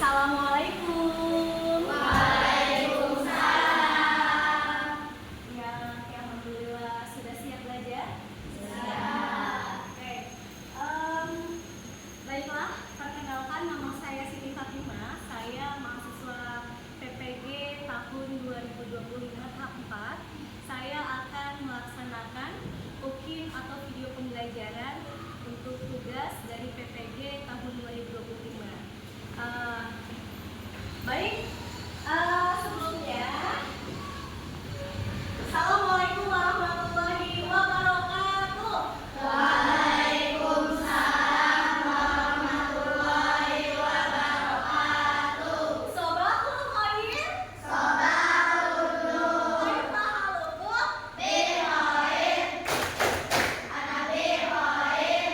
Assalamualaikum. Waalaikumsalam. Ya, alhamdulillah sudah siap belajar? Siap. Oke. Baiklah, perkenalkan nama saya Siti Fatimah. Saya mahasiswa PPG tahun 2025 tahap 4. Saya akan melaksanakan UKIM atau video pembelajaran untuk tugas dari PPG tahun 2025. Baik, sebelumnya Assalamualaikum warahmatullahi wabarakatuh. Waalaikumsalam warahmatullahi wabarakatuh. Sobahul khair. Sobahul nur. Kaifa halukum? Bil khair. Ana bil khair.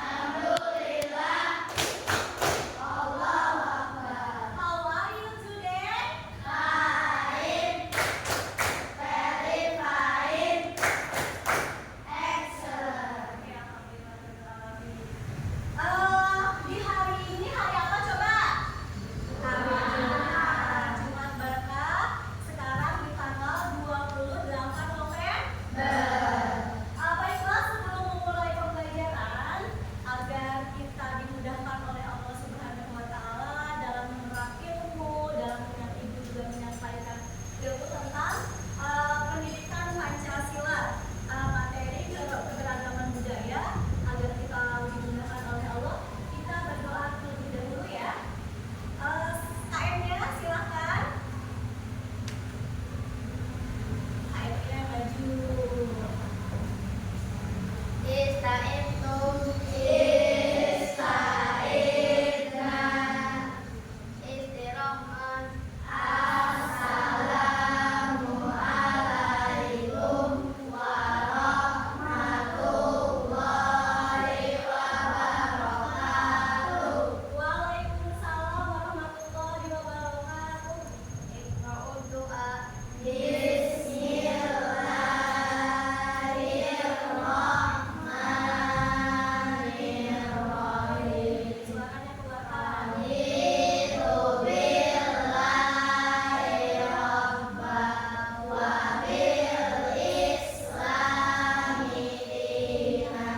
Alhamdulillah. Allahu akbar. How are you today? Fine. Very fine. Excellent. Ya, alhamdulillah. Di hari ini hari apa coba? Jumat Barakah. Sekarang di tanggal 28 November. Baiklah, sebelum memulai pembelajaran, agar kita dimudahkan oleh Allah Subhanahu wa Ta'ala dalam menerap ilmu, dalam ibu juga menyampaikan ilmu tentang pendidikan Pancasila, materi keberagaman budaya, agar kita dimudahkan oleh Allah. Kita berdoa terlebih dahulu ya. KM-nya silahkan. KM-nya maju. Ista'intum istirahman. Assalamualaikum warahmatullahi wabarakatuh. Waalaikumsalam warahmatullahi wabarakatuh. Iqra'u doa. Bismillahirrahmanirrahim. Suaranya keluarkan. Raditu billahi rabba wa bil islami dina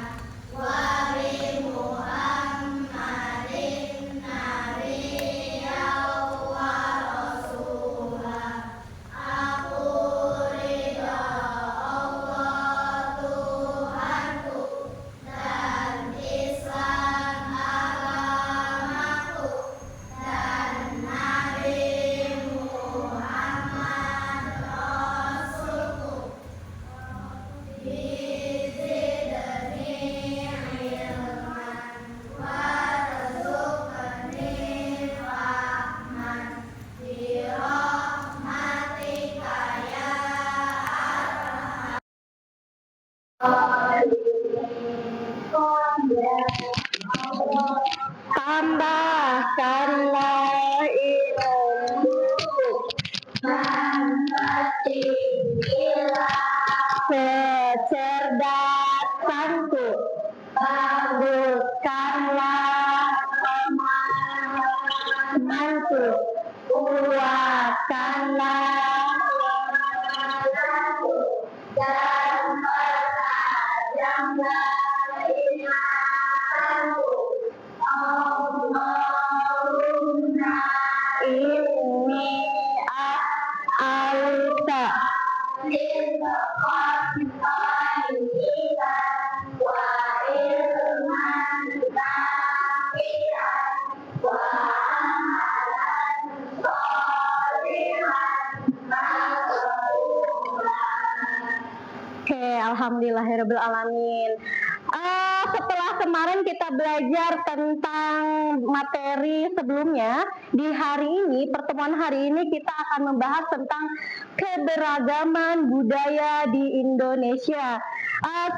wa bi Muhammadin nabiyyan wa rasulah. Aku ridha Allah Tuhanku dan Islam agamaku dan Nabi Muhammad Rasulku. Bizidni ilman warzuqni fahman birahmatika ya tambahkanlah ilmuku dan tinggilah kecerdasanku, baguskanlah pemahamanku, kuatkanlah imanku, dan pertajamlah ingatanku. Allahumma inni as'aluka rizqan thayyiban wa ilman nafi'an wa amalan shalihan maqbulan. Oke, alhamdulillahirabbil alamin. Setelah kemarin kita belajar tentang materi sebelumnya, di hari ini, pertemuan hari ini kita akan membahas tentang keberagaman budaya di Indonesia.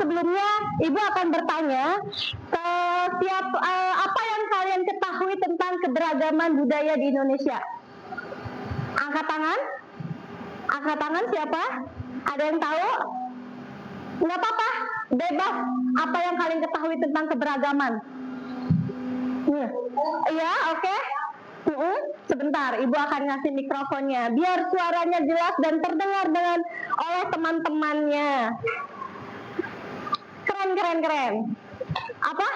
Sebelumnya, Ibu akan bertanya, apa yang kalian ketahui tentang keberagaman budaya di Indonesia? Angkat tangan. Angkat tangan siapa? Ada yang tahu? Nggak apa-apa, bebas. Apa yang kalian ketahui tentang keberagaman? Iya, oke. sebentar, Ibu akan ngasih mikrofonnya biar suaranya jelas dan terdengar dengan oleh teman-temannya. Keren, keren, keren. Apa?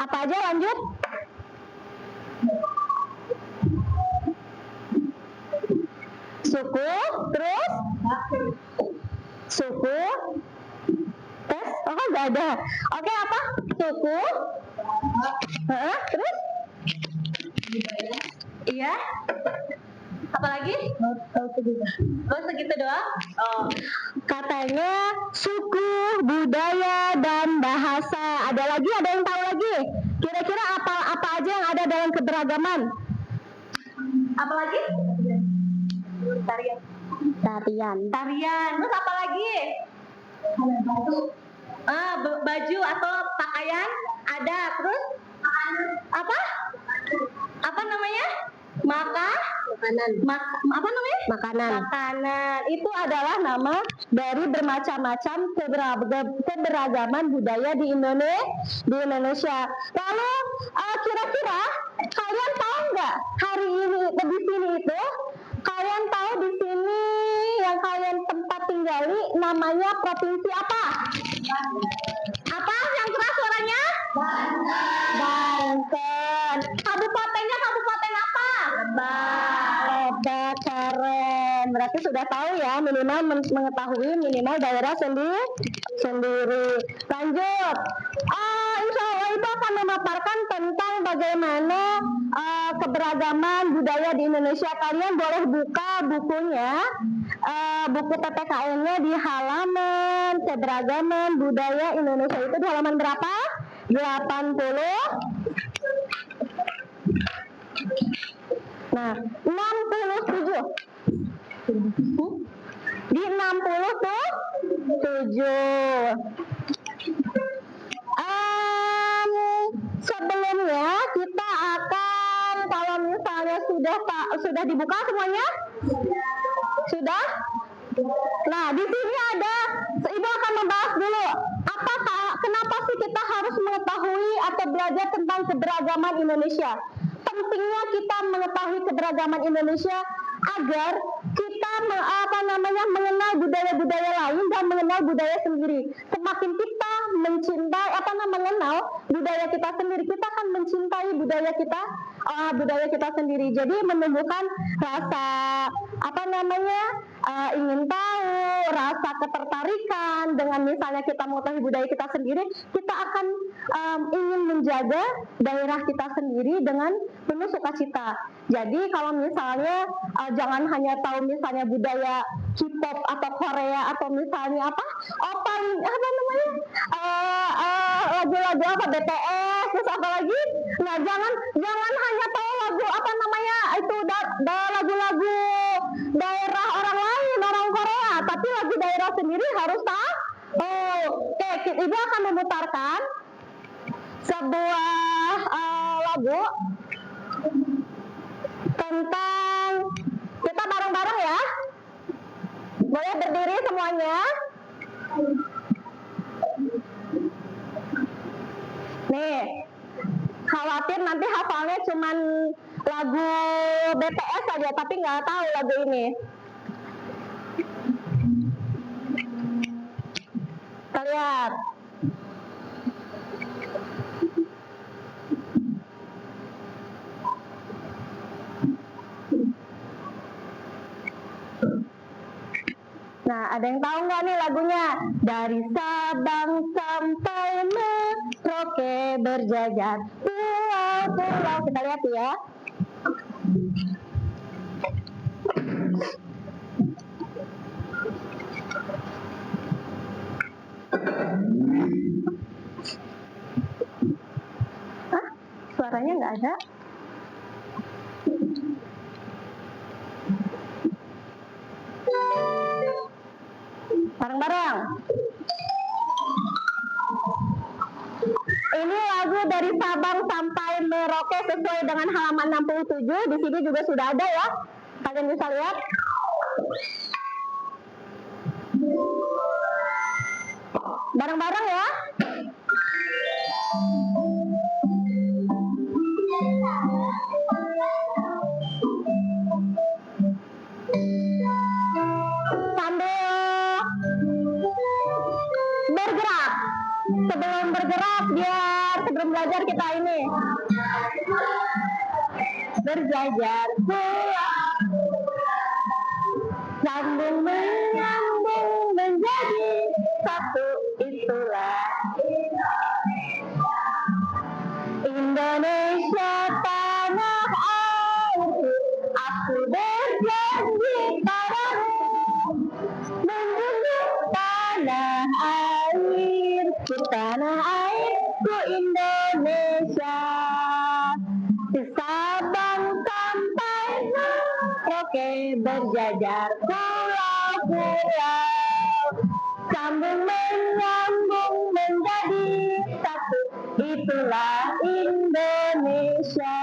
Apa aja, lanjut? Suku, terus? Suku, tes? Oh, nggak ada. Oke, apa? Suku, terus? Iya. Apa lagi? Oh, segitu doang? Oh, katanya suku, budaya, dan bahasa. Ada lagi? Ada yang tahu lagi? Kira-kira apa aja yang ada dalam keberagaman? Apa lagi? Tarian. Tarian. Tarian. Terus apa lagi? Baju atau pakaian ada. Terus apa? Apa namanya? Apa namanya? Makanan. Itu adalah nama dari bermacam-macam keberagaman budaya di Indonesia. Lalu kira-kira kalian tahu nggak hari ini di sini itu? Kalian tahu di sini yang kalian tempat tinggali namanya provinsi apa? Apa? Yang keras suaranya? Banten. Kabupatennya kabupaten apa? Lebak. Keren. Berarti sudah tahu ya, minimal mengetahui minimal daerah sendiri. Lanjut. Insya Allah itu akan memaparkan tentang bagaimana keberagaman budaya di Indonesia. Kalian boleh buka bukunya, buku PPKN-nya di halaman keberagaman budaya Indonesia itu di halaman berapa? 80. Nah, 67. Di 67. Sebelumnya kita akan, kalau misalnya sudah dibuka semuanya? Sudah? Nah, di sini ada, Ibu akan membahas dulu, kenapa sih kita harus mengetahui atau belajar tentang keberagaman Indonesia? Pentingnya kita mengetahui keberagaman Indonesia agar kita mengenal budaya-budaya lain dan mengenal budaya sendiri. Semakin kita mencintai mengenal budaya kita sendiri, kita akan mencintai budaya kita sendiri. Jadi menumbuhkan rasa ingin tahu, rasa ketertarikan dengan misalnya kita mengetahui budaya kita sendiri, kita akan ingin menjaga daerah kita sendiri dengan penuh sukacita. Jadi kalau misalnya jangan hanya tahu misalnya budaya K-pop atau Korea atau misalnya lagu-lagu BTS, terus apa lagi? Nah, jangan hanya tahu lagu lagu-lagu daerah orang lain, orang Korea, tapi lagu daerah sendiri harus tahu. Oke, Ibu akan memutarkan sebuah lagu tentang, kita bareng-bareng ya. Boleh berdiri semuanya. Nih, khawatir nanti hafalnya cuman lagu BTS saja, tapi nggak tahu lagu ini. Kita lihat. Nah, ada yang tahu nggak nih lagunya? Dari Sabang sampai Merauke berjajar pulau-pulau. Kita lihat ya. Suaranya nggak ada. Bareng-bareng. Ini lagu dari Sabang sampai Merauke sesuai dengan halaman 67. Di sini juga sudah ada ya. Kalian bisa lihat. Bareng-bareng ya. Sambil bergerak. Sebelum bergerak, sebelum belajar kita ini berjajar pulang, sambung menyambung menjadi satu, itulah Indonesia tanah airku. Aku berjanji padamu menjunjung tanah airku, tanah airku Indonesia. Di Sabang sampai Merauke berjajar pulau-pulau, sambung menyambung menjadi satu, itulah Indonesia.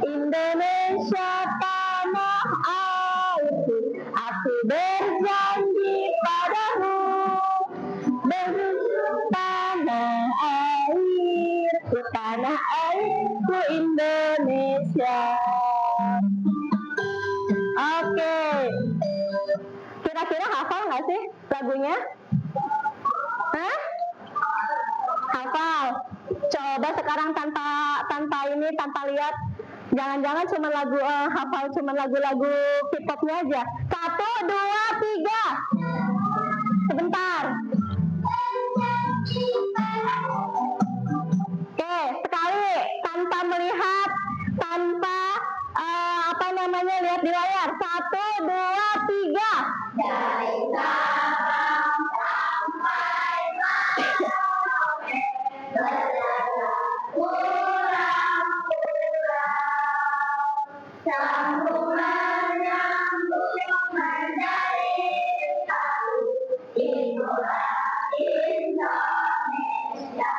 Indonesia tanah airku, aku berjanji padamu menjunjung tanah airku, tanah airku Indonesia. Oke, kira-kira hafal nggak sih lagunya? Hah? Hafal. Coba sekarang tanpa lihat. Jangan-jangan cuma lagu hafal cuma lagu-lagu K-popnya aja. 1, 2, 3. Sebentar. Oke, sekali tanpa melihat, tanpa lihat di layar. 1, 2, 3. Dari Sabang sampai Merauke berjajar pulau-pulau, sambung menyambung menjadi satu, itulah Indonesia.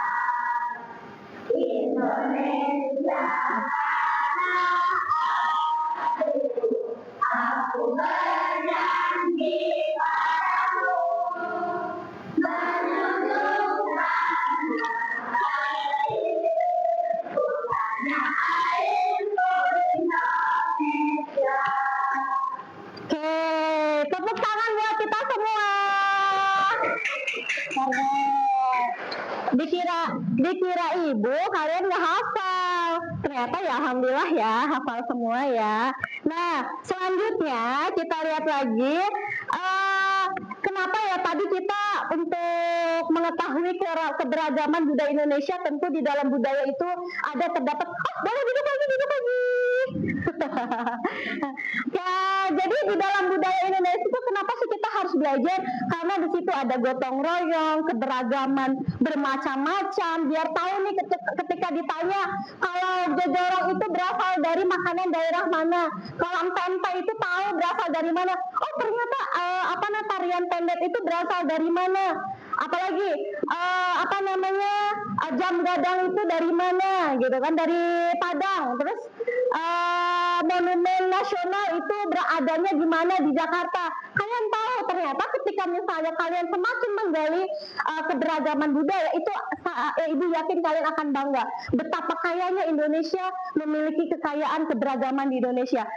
Indonesia tanah airku, aku berjanji padamu menjunjung tanah airku, tanah airku Indonesia. Oke, tepuk tangan buat kita semua. Dikira ibu kalian nggak hafal, ternyata ya alhamdulillah ya hafal semua ya. Nah selanjutnya kita lihat lagi kenapa ya tadi kita untuk mengetahui keberagaman budaya Indonesia, tentu di dalam budaya itu terdapat boleh duduk lagi ya, jadi di dalam budaya Indonesia itu kenapa sih kita harus belajar? Karena di situ ada gotong royong, keberagaman bermacam-macam. Biar tahu nih ketika ditanya kalau jojorong itu berasal dari makanan daerah mana, kalau empek-empek itu tahu berasal dari mana. Oh ternyata tarian pendet itu berasal dari mana. Apalagi jam gadang itu dari mana gitu kan, dari Padang. Terus monumen nasional itu beradanya di mana, di Jakarta. Kalian tahu ternyata ketika misalnya kalian semakin menggali keberagaman budaya itu, ibu yakin kalian akan bangga betapa kayanya Indonesia memiliki kekayaan keberagaman di Indonesia.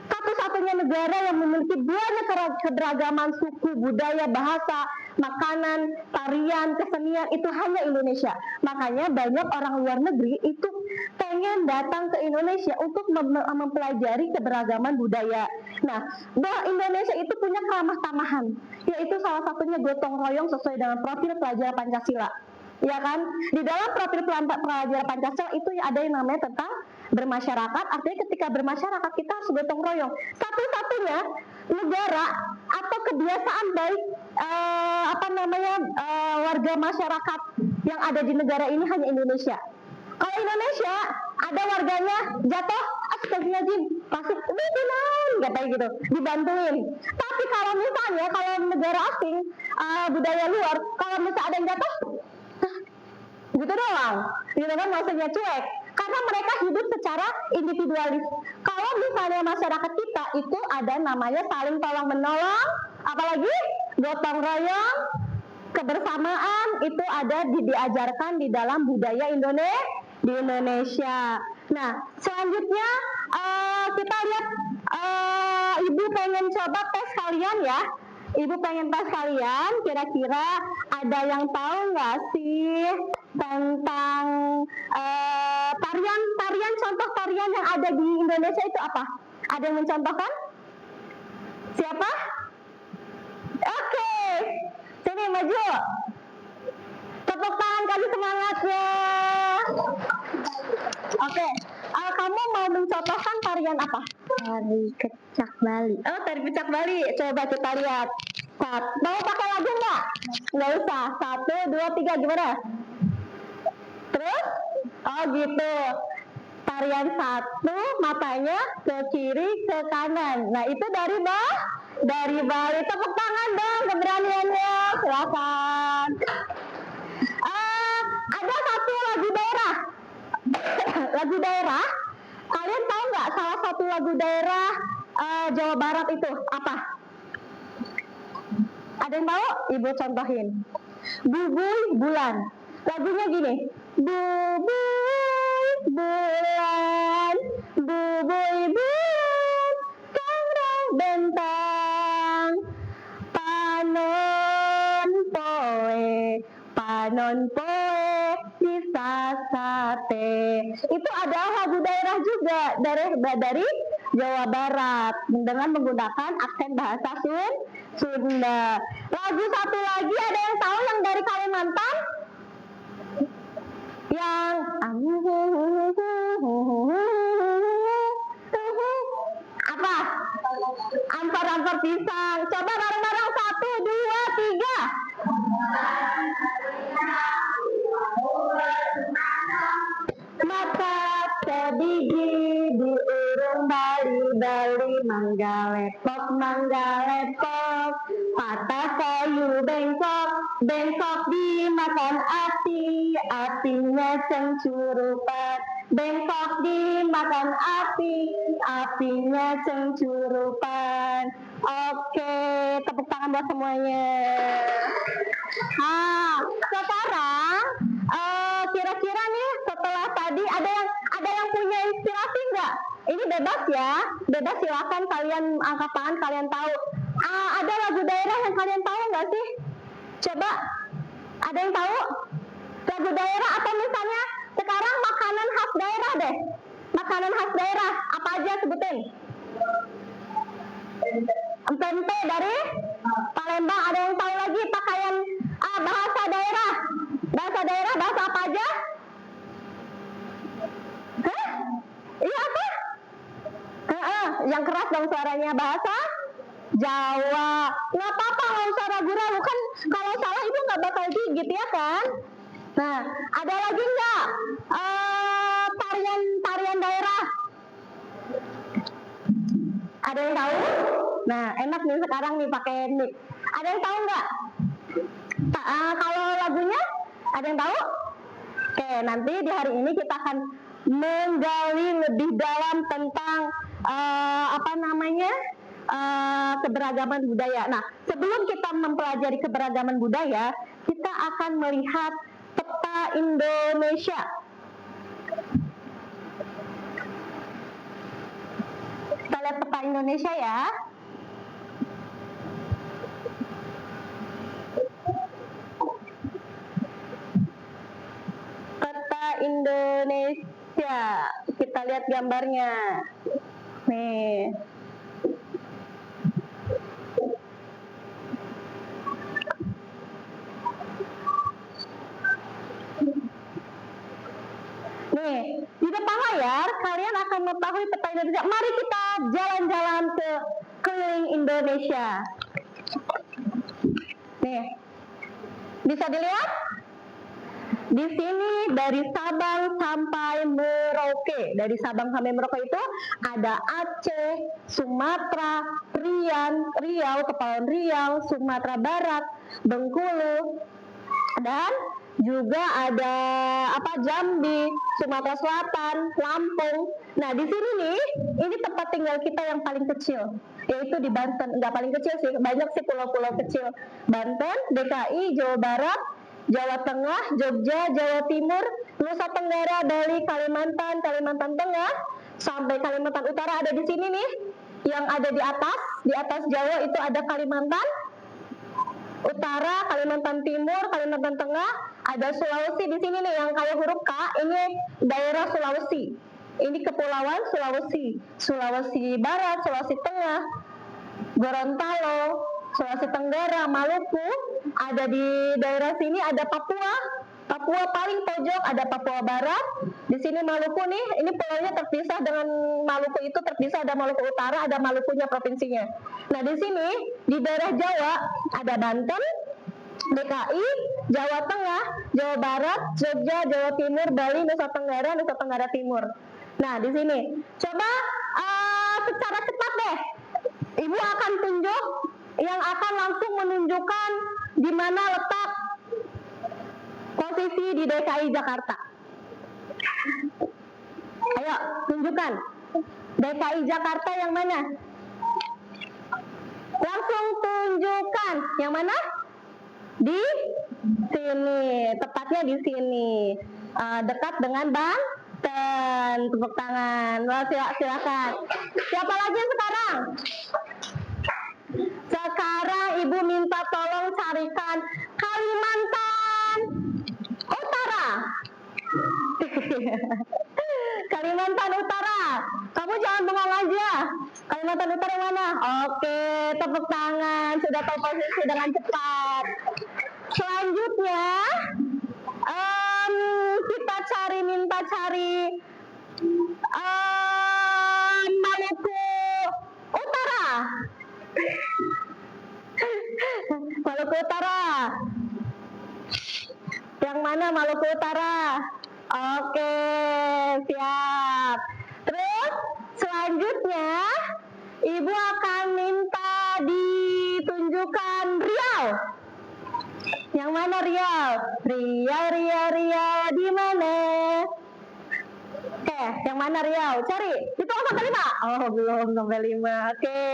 Satu-satunya negara yang memiliki banyak keberagaman suku, budaya, bahasa, makanan, tarian, kesenian itu hanya Indonesia. Makanya banyak orang luar negeri itu pengen datang ke Indonesia untuk mempelajari keberagaman budaya. Nah, bahwa Indonesia itu punya keramah tamahan, yaitu salah satunya gotong royong sesuai dengan profil pelajar Pancasila. Ya kan, di dalam profil pelajar Pancasila itu ada yang namanya tentang bermasyarakat. Artinya ketika bermasyarakat kita harus gotong royong. Satu-satunya negara atau kebiasaan baik warga masyarakat yang ada di negara ini hanya Indonesia. Kalau Indonesia ada warganya jatuh, astagfirullahaladzim, pasti kayak gitu, dibantuin. Tapi kalau misalnya negara asing, budaya luar, kalau misalnya ada yang jatuh, gitu doang, gitu kan, maksudnya cuek, karena mereka hidup secara individualis. Kalau misalnya masyarakat kita itu ada namanya saling tolong menolong, apalagi gotong royong, kebersamaan itu diajarkan di dalam budaya di Indonesia. Nah, selanjutnya kita lihat, Ibu pengen coba tes kalian ya. Ibu pengen tes kalian, kira-kira ada yang tahu nggak sih tentang tarian, contoh tarian yang ada di Indonesia itu apa? Ada yang mencontohkan? Siapa? Oke, sini maju. Tepuk tangan kasih semangatnya. Oke, kamu mau mencontohkan tarian apa? Tari Kecak Bali. Oh, tari Kecak Bali. Coba kita lihat. Mau pakai lagu nggak? Nggak usah. 1, 2, 3, gimana? Terus? Oh gitu. Tarian 1, matanya ke kiri, ke kanan. Nah, itu dari Bali. Tepuk tangan dong keberaniannya. Silakan. Ada satu lagu daerah. Lagu daerah. Kalian tahu nggak salah satu lagu daerah Jawa Barat itu apa? Ada yang tahu? Ibu contohin. Bubuy Bulan. Lagunya gini. Bubuy Bulan, bubuy bulan, kangrang bentang, panon poe, sisa sate. Itu adalah lagu daerah juga dari Jawa Barat dengan menggunakan aksen bahasa Sunda. Lagu satu lagi ada yang tahu yang dari Kalimantan? Yang apa? Ampar-ampar pisang. Coba bareng-bareng 1, 2, 3. Mata sebiji di urung Bali, manggalepok, patah kayu bengkok dimakan apinya cengcurupan, bengkok dimakan apinya cengcurupan. Oke, tepuk tangan buat semuanya. Sekarang kira-kira nih setelah tadi ada yang punya inspirasi nggak? Ini bebas ya, bebas, silakan kalian angkat tangan, kalian tahu. Ada lagu daerah yang kalian tahu nggak sih? Coba, ada yang tahu? Lagu daerah atau misalnya sekarang makanan khas daerah deh. Makanan khas daerah, apa aja sebutin? Tempe dari Palembang. Ada yang tahu lagi pakaian bahasa daerah? Bahasa daerah, bahasa apa aja? Hah? Iya apa? Yang keras dong suaranya, bahasa Jawa. Nggak apa-apa, nggak usah ragu-ragu, kan kalau salah ibu nggak bakal gigit ya kan? Nah, ada lagi nggak tarian daerah? Ada yang tahu? Nah, enak nih sekarang nih pakai mic. Ada yang tahu nggak? Kalau lagunya, ada yang tahu? Oke, nanti di hari ini kita akan menggali lebih dalam tentang keberagaman budaya. Nah, sebelum kita mempelajari keberagaman budaya, kita akan melihat peta Indonesia. Kita lihat peta Indonesia ya. Peta Indonesia. Kita lihat gambarnya. Nih. Nih, di depan layar kalian akan mengetahui peta Indonesia. Mari kita jalan-jalan ke keliling Indonesia. Nih, bisa dilihat? Di sini dari Sabang sampai Merauke. Dari Sabang sampai Merauke itu ada Aceh, Sumatera, Riau, Kepulauan Riau, Sumatera Barat, Bengkulu, dan juga ada Jambi, Sumatera Selatan, Lampung. Nah, di sini nih, ini tempat tinggal kita yang paling kecil. yaitu di Banten. Nggak paling kecil sih, banyak sih pulau-pulau kecil. Banten, DKI, Jawa Barat, Jawa Tengah, Jogja, Jawa Timur, Nusa Tenggara, Bali, Kalimantan, Kalimantan Tengah, sampai Kalimantan Utara ada di sini nih. Yang ada di atas Jawa itu ada Kalimantan Utara, Kalimantan Timur, Kalimantan Tengah, ada Sulawesi di sini nih yang kayak huruf K, ini daerah Sulawesi. Ini kepulauan Sulawesi, Sulawesi Barat, Sulawesi Tengah, Gorontalo, Sulawesi Tenggara, Maluku, ada di daerah sini ada Papua, Papua paling pojok ada Papua Barat, di sini Maluku nih, ini pulaunya terpisah dengan Maluku itu terpisah, ada Maluku Utara, ada Malukunya provinsinya. Nah di sini di daerah Jawa ada Banten, DKI, Jawa Tengah, Jawa Barat, Jogja, Jawa Timur, Bali, Nusa Tenggara Timur. Nah di sini coba secara cepat deh, Ibu akan tunjuk yang akan langsung menunjukkan di mana letak posisi di DKI Jakarta. Ayo, tunjukkan. DKI Jakarta yang mana? Langsung tunjukkan. Yang mana? Di sini. Tepatnya di sini. Dekat dengan Banten. Tepuk tangan. Wah, silakan. Siapa lagi sekarang? Sekarang Ibu minta tolong carikan Kalimantan Utara. Kalimantan Utara. Kamu jangan bengong aja. Kalimantan Utara mana? Oke, tepuk tangan. Sudah tahu posisi dengan cepat. Selanjutnya, kita minta cari Maluku Utara. Maluku Utara. Yang mana Maluku Utara? Oke, siap. Terus selanjutnya Ibu akan minta ditunjukkan Riau. Yang mana Riau? Riau di mana? Oke, yang mana Riau? Cari. Itu sampai 5. Oh, belum sampai 5. Oke.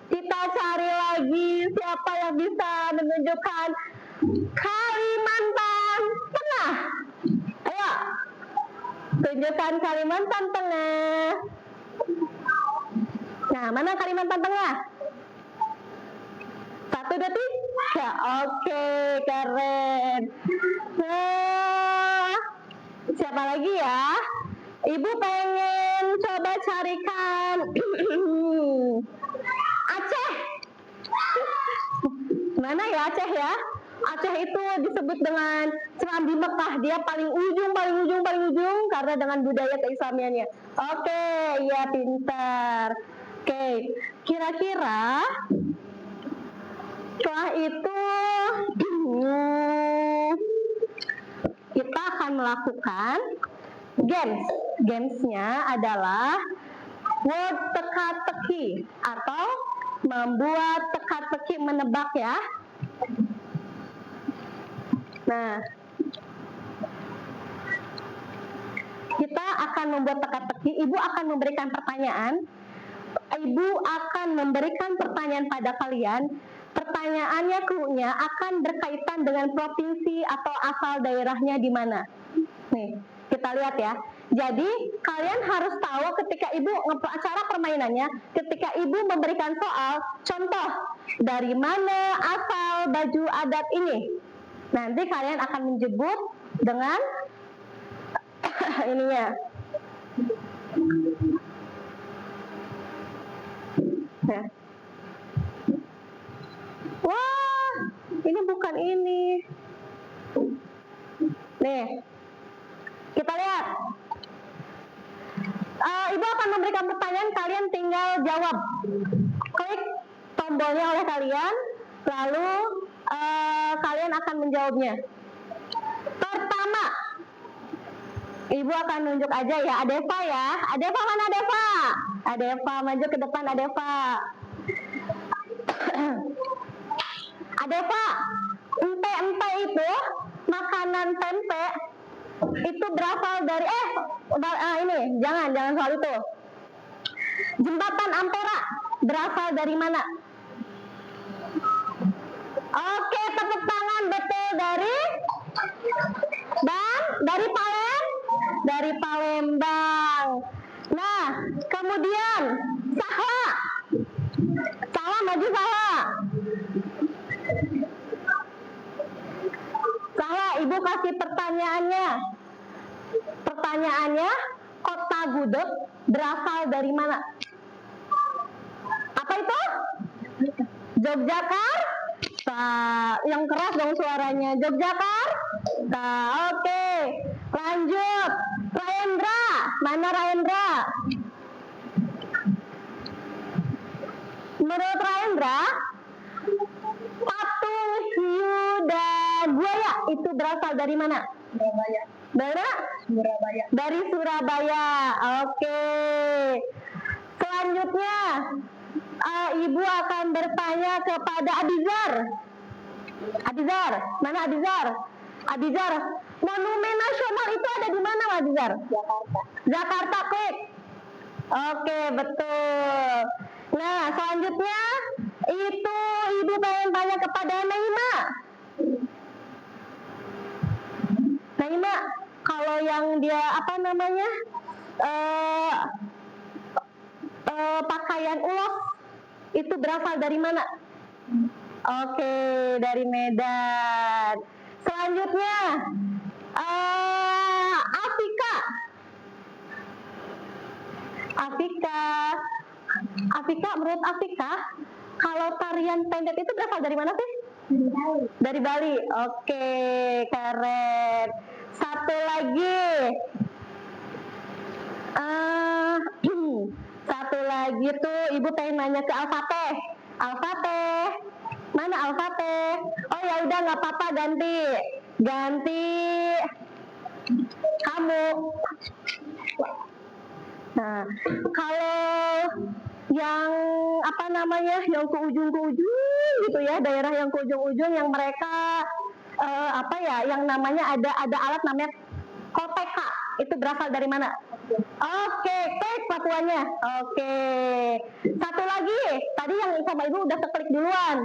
Kita cari lagi siapa yang bisa menunjukkan Kalimantan Tengah. Ayo, tunjukkan Kalimantan Tengah. Nah, mana Kalimantan Tengah? 1, 2, 3. Oke, keren. Nah, siapa lagi ya? Ibu pengen coba carikan Aceh. Mana ya Aceh ya? Aceh itu disebut dengan Serambi Mekah. Dia paling ujung karena dengan budaya keislamiannya. Oke, ya pintar. Oke, kira-kira setelah itu kita akan melakukan games. Gamesnya adalah word teka-teki atau membuat teka-teki menebak ya. Nah, kita akan membuat teka-teki. Ibu akan memberikan pertanyaan. Ibu akan memberikan pertanyaan pada kalian. Pertanyaannya, clue-nya akan berkaitan dengan provinsi atau asal daerahnya di mana. Nih, kita lihat ya. Jadi, kalian harus tahu ketika Ibu cara permainannya, ketika Ibu memberikan soal, contoh, dari mana asal baju adat ini? Nanti kalian akan menyebut dengan ininya. Nah. Wah, ini bukan ini. Nih, kita lihat. Ibu akan memberikan pertanyaan, kalian tinggal jawab. Klik tombolnya oleh kalian, lalu kalian akan menjawabnya. Pertama, Ibu akan nunjuk aja ya, Adeva ya. Adeva mana Adeva? Adeva maju ke depan Adeva. Adeva, empe-empe itu makanan tempe itu berasal dari ini jangan soal itu. Jembatan Ampera berasal dari mana? Oke, tepuk tangan. Betul, dari dari Palembang. Nah, kemudian Sahla. Sahla, maju Sahla. Sahla, Ibu kasih pertanyaannya. Pertanyaannya, kota gudeg berasal dari mana? Apa itu? Yogyakarta. Yang keras dong suaranya. Yogyakarta. Oke. Lanjut. Rahendra. Mana Rahendra? Menurut Rahendra, patung hiu dan buaya itu berasal dari mana? Surabaya. Dari Surabaya. Dari Surabaya. Oke. Selanjutnya, Ibu akan bertanya kepada Abizar. Abizar, mana Abizar? Abizar, monumen nasional itu ada di mana, Abizar? Jakarta. Jakarta, klik. Oke, betul. Nah, selanjutnya itu Ibu pengen tanya kepada Naima. Naima, kalau yang dia apa namanya pakaian ulos itu berasal dari mana? Oke, dari Medan. Selanjutnya Afika. Afika, menurut Afika, kalau tarian pendek itu berasal dari mana sih? Dari Bali. Dari Bali. Oke, keren. Satu lagi. Satu lagi tuh Ibu pengen nanya ke Alfateh. Alfateh, mana Alfateh? Oh ya udah, nggak apa-apa, ganti kamu. Nah, kalau yang apa namanya, yang ke ujung gitu ya, daerah yang ke ujung yang mereka apa ya, yang namanya ada alat namanya koteka, itu berasal dari mana? Oke, klik Papuanya. Oke. Satu lagi, tadi yang sama Ibu udah keklik duluan.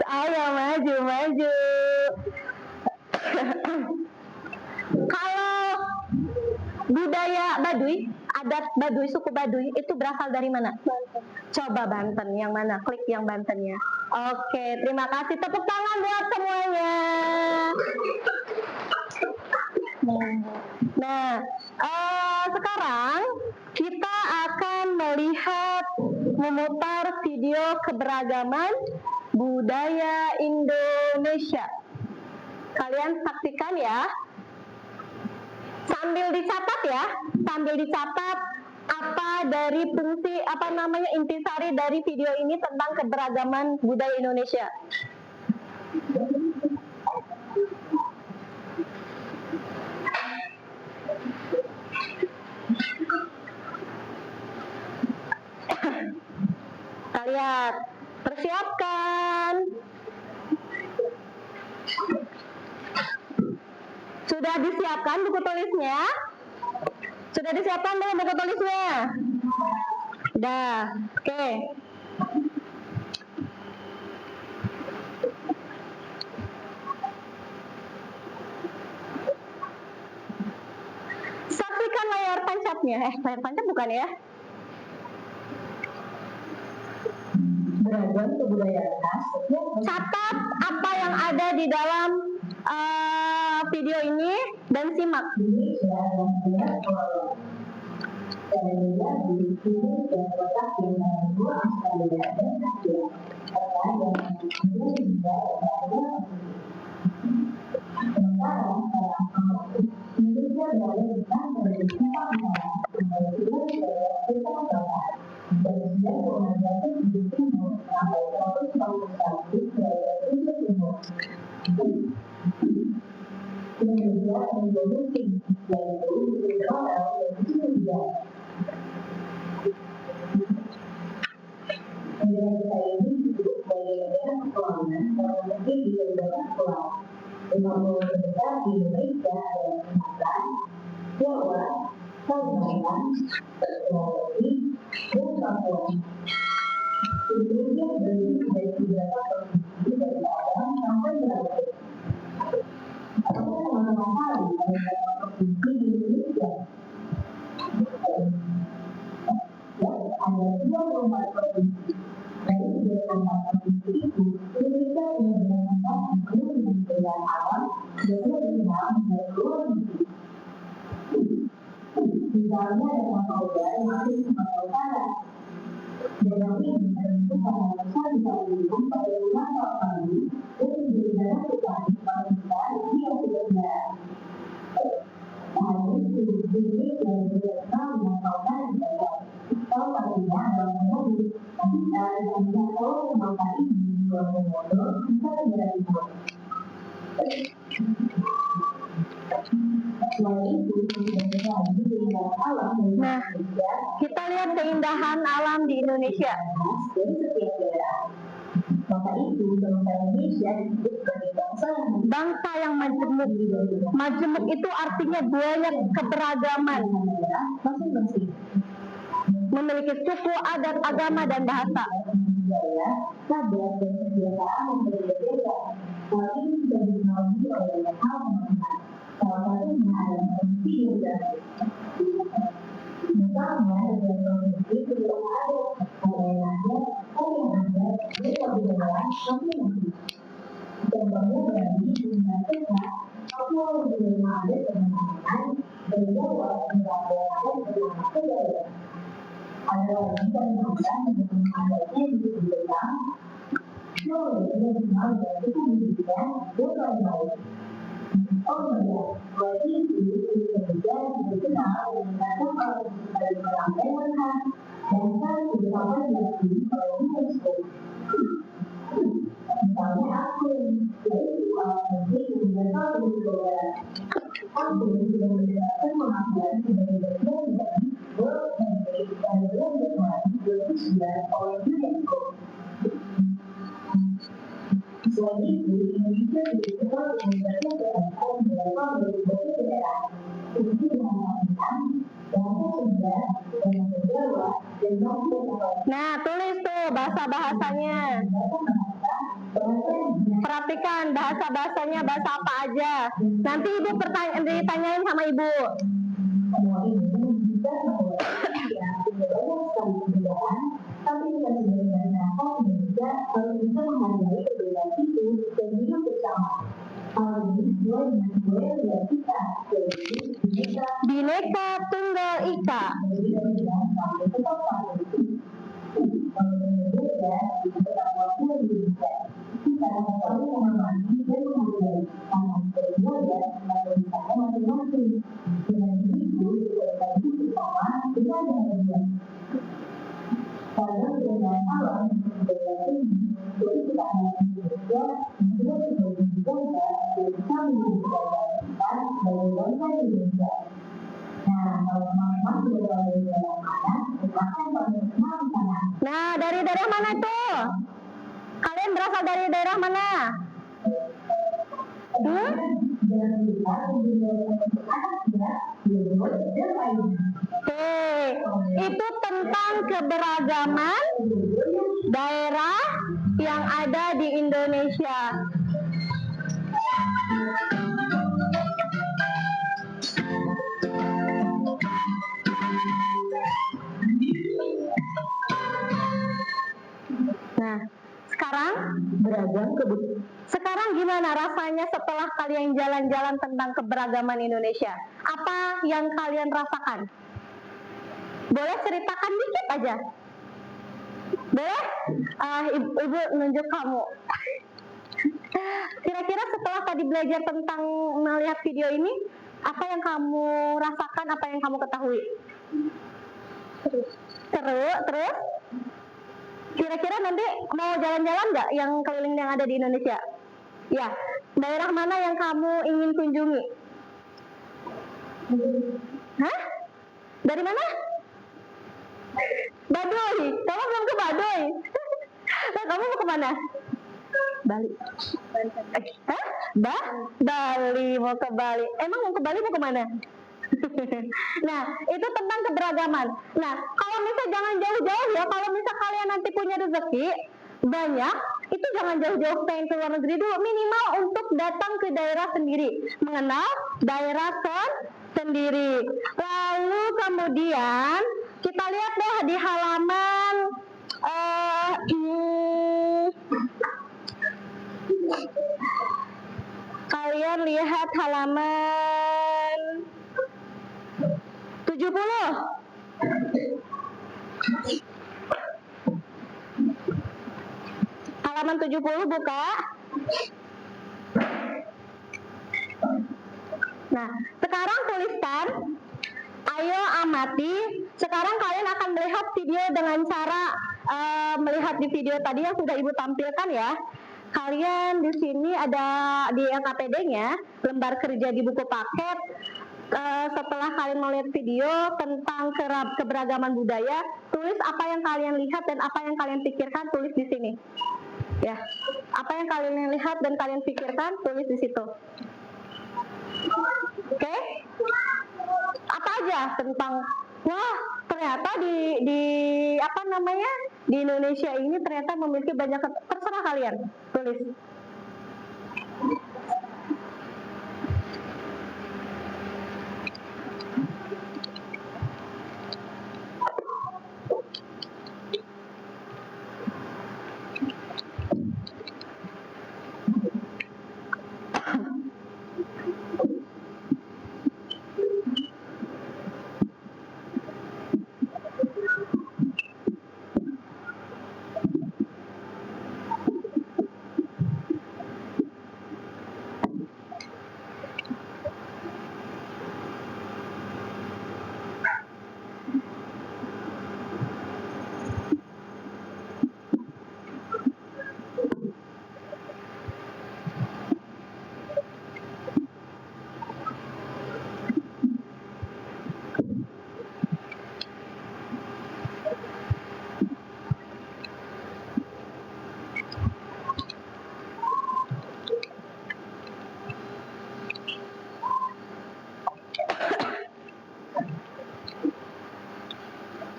Ayo maju. Kalau budaya Baduy, adat Baduy, suku Baduy itu berasal dari mana? Banten. Coba Banten, yang mana? Klik yang Bantennya. Oke, terima kasih. Tepuk tangan buat semuanya. Nah, sekarang kita akan melihat memutar video keberagaman budaya Indonesia. Kalian saksikan ya. Sambil dicatat apa dari fungsi apa namanya intisari dari video ini tentang keberagaman budaya Indonesia. Kita lihat, persiapkan. Sudah disiapkan buku tulisnya? Sudah disiapkan belum buku tulisnya? Udah, oke. Saksikan layar tancapnya. Layar tancap bukan ya? Beragam kebudayaan khas. Catat apa yang ada di dalam video ini dan simak. Indonesia dan banyak pulau. Indonesia di sini dan letak di benua Australia dan Asia, serta yang disebut hingga Australia. Sementara pada Australia, Indonesia berada di tengah dari Eropa Utara, dari Eropa Selatan, dari 9,8 di timur sampai 141 dari timur. Indonesia memiliki yaitu Israel dan Syria. Negara ini disebut sebagai negara kepulauan karena negeri di beberapa pulau. 50 besar di Indonesia adalah Sumatera, Jawa, Nah, kita lihat keindahan alam di Indonesia. Bangsa yang majemuk. Majemuk itu artinya banyak keberagaman. Memiliki suku, adat, agama, dan bahasa. Nah, tulis tuh bahasa-bahasanya. Perhatikan bahasa-bahasanya, bahasa apa aja. Nanti ibu ditanyain sama ibu. Bhinneka Tunggal Ika. Nah, dari daerah mana tuh? Kalian berasal dari daerah mana? Oke, itu tentang keberagaman daerah yang ada di Indonesia. Nah, sekarang gimana rasanya setelah kalian jalan-jalan tentang keberagaman Indonesia? Apa yang kalian rasakan? Boleh ceritakan dikit aja. Boleh? Ibu nunjuk kamu. Kira-kira setelah tadi belajar tentang melihat video ini, apa yang kamu rasakan, apa yang kamu ketahui? Seru, terus? Kira-kira nanti mau jalan-jalan nggak yang keliling yang ada di Indonesia? Ya, daerah mana yang kamu ingin kunjungi? Hah? Dari mana? Baduy. Kamu belum ke Baduy? Kamu mau kemana? Bali. Hah? Bali, mau ke Bali. Emang mau ke Bali mau kemana? Nah, itu tentang keberagaman. Nah, kalau misal jangan jauh-jauh ya, kalau misal kalian nanti punya rezeki banyak, itu jangan jauh-jauh pengen ke luar negeri dulu, minimal untuk datang ke daerah sendiri, mengenal daerah sendiri. Lalu kemudian kita lihat deh di halaman kalian lihat halaman 70. Halaman 70 buka. Nah, sekarang tuliskan, ayo amati. Sekarang kalian akan melihat video dengan cara melihat di video tadi yang sudah Ibu tampilkan ya. Kalian di sini ada di LKPD-nya, lembar kerja di buku paket. Setelah kalian melihat video tentang keberagaman budaya, tulis apa yang kalian lihat dan apa yang kalian pikirkan, tulis di sini. Ya, apa yang kalian lihat dan kalian pikirkan, tulis di situ. Oke? Apa aja tentang, wah ternyata di apa namanya, di Indonesia ini ternyata memiliki banyak, terserah kalian tulis.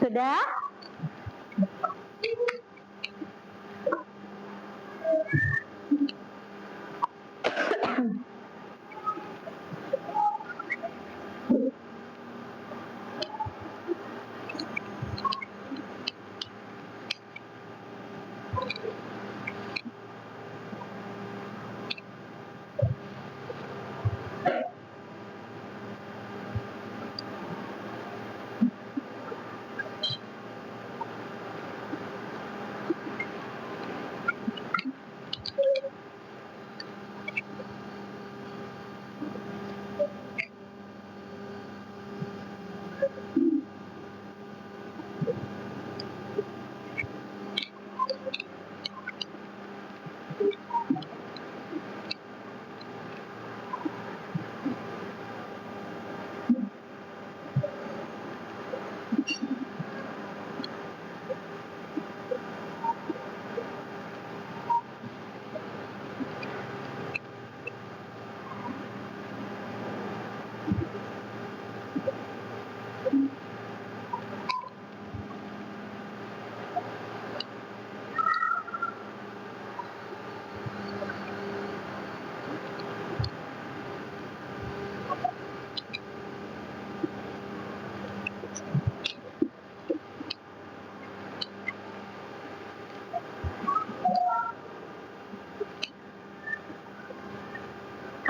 Sudah?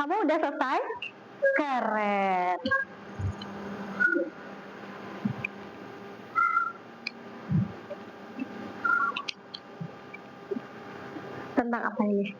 Kamu udah selesai? Keren. Tentang apa ini?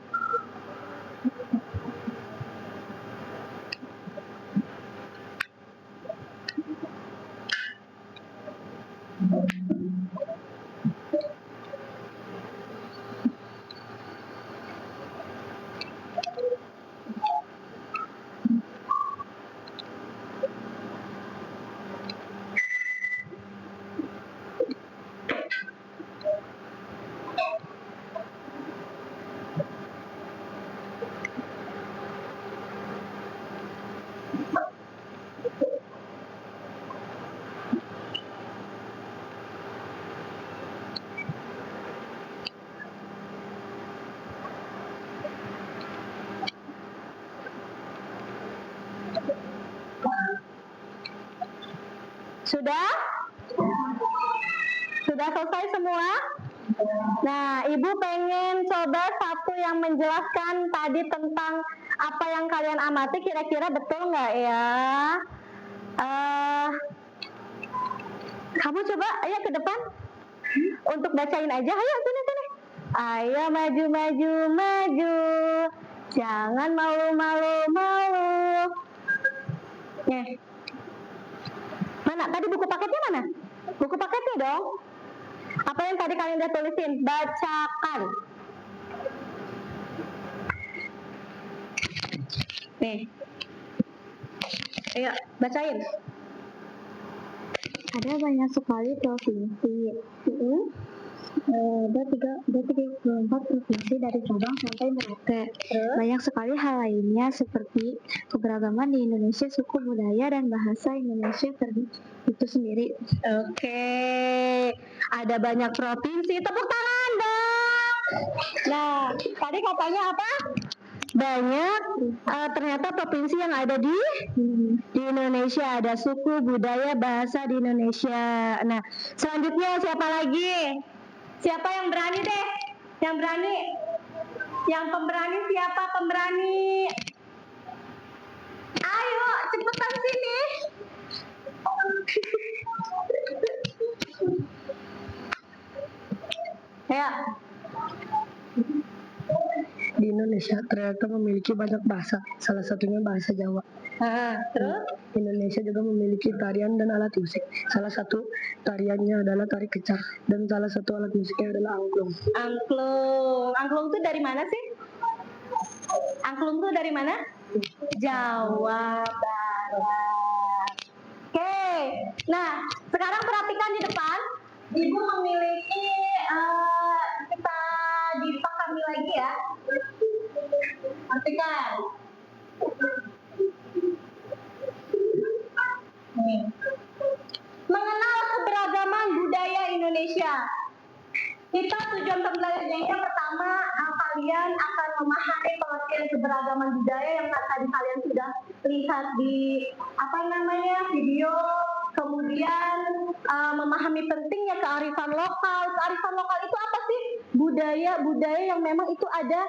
Sudah? Sudah selesai semua? Nah, Ibu pengen coba satu yang menjelaskan tadi tentang apa yang kalian amati, kira-kira betul nggak ya? Kamu coba, ayo ke depan untuk bacain aja. Ayo sini. Ayo maju, jangan malu. Nih, mana? Tadi buku paketnya mana? Buku paketnya dong. Apa yang tadi kalian udah tulisin? Bacakan. Nih, ayo bacain. Ada banyak sekali provinsi. Ada 34 provinsi dari Sabang sampai Merauke. Banyak sekali hal lainnya seperti keberagaman di Indonesia, suku budaya dan bahasa Indonesia itu sendiri. Oke, ada banyak provinsi. Tepuk tangan dong. Nah, tadi katanya apa? Banyak ternyata provinsi yang ada di Indonesia, ada suku budaya bahasa di Indonesia. Nah, selanjutnya siapa lagi? Siapa yang berani deh? Yang berani? Yang pemberani siapa pemberani? Ayo, cepetan sini. Ya. Di Indonesia ternyata memiliki banyak bahasa, salah satunya bahasa Jawa. Terus? Indonesia juga memiliki tarian dan alat musik. Salah satu tariannya adalah tari kecak dan salah satu alat musiknya adalah angklung. Angklung itu dari mana sih? Angklung itu dari mana? Jawa Barat. Oke, nah sekarang perhatikan di depan. Ibu memiliki kita dipahami lagi ya. Perhatikan. Mengenal keberagaman budaya Indonesia. Kita tujuan pembelajaran yang pertama, kalian akan memahami pengertian keberagaman budaya yang tadi kalian sudah lihat di video. Kemudian memahami pentingnya kearifan lokal. Kearifan lokal itu apa sih? Budaya yang memang itu ada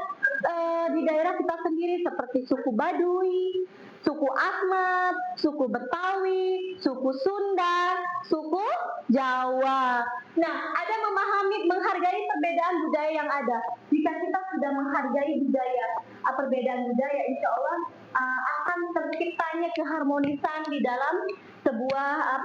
di daerah kita sendiri, seperti suku Baduy, suku Asmat, suku Betawi, suku Sunda, suku Jawa. Nah, ada menghargai perbedaan budaya yang ada. Jika kita sudah menghargai perbedaan budaya, insya Allah akan terciptanya keharmonisan di dalam sebuah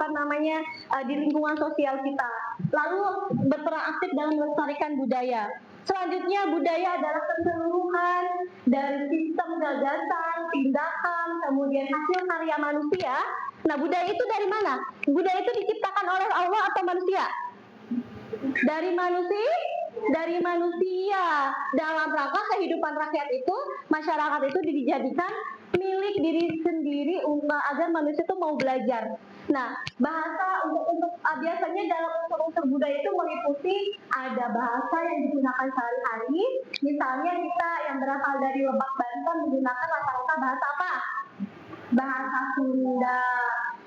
di lingkungan sosial kita. Lalu berperan aktif dalam melestarikan budaya. Selanjutnya, budaya adalah keseluruhan dari sistem gagasan, tindakan, kemudian hasil karya manusia. Nah, budaya itu dari mana? Budaya itu diciptakan oleh Allah atau manusia? Dari manusia. Dalam rangka kehidupan rakyat itu, masyarakat itu dijadikan milik diri sendiri agar manusia itu mau belajar. Nah, bahasa untuk biasanya dalam unsur-unsur budaya itu meliputi ada bahasa yang digunakan sehari-hari. Misalnya kita yang berasal dari Lebak Banten menggunakan rata-rata bahasa apa? Bahasa Sunda.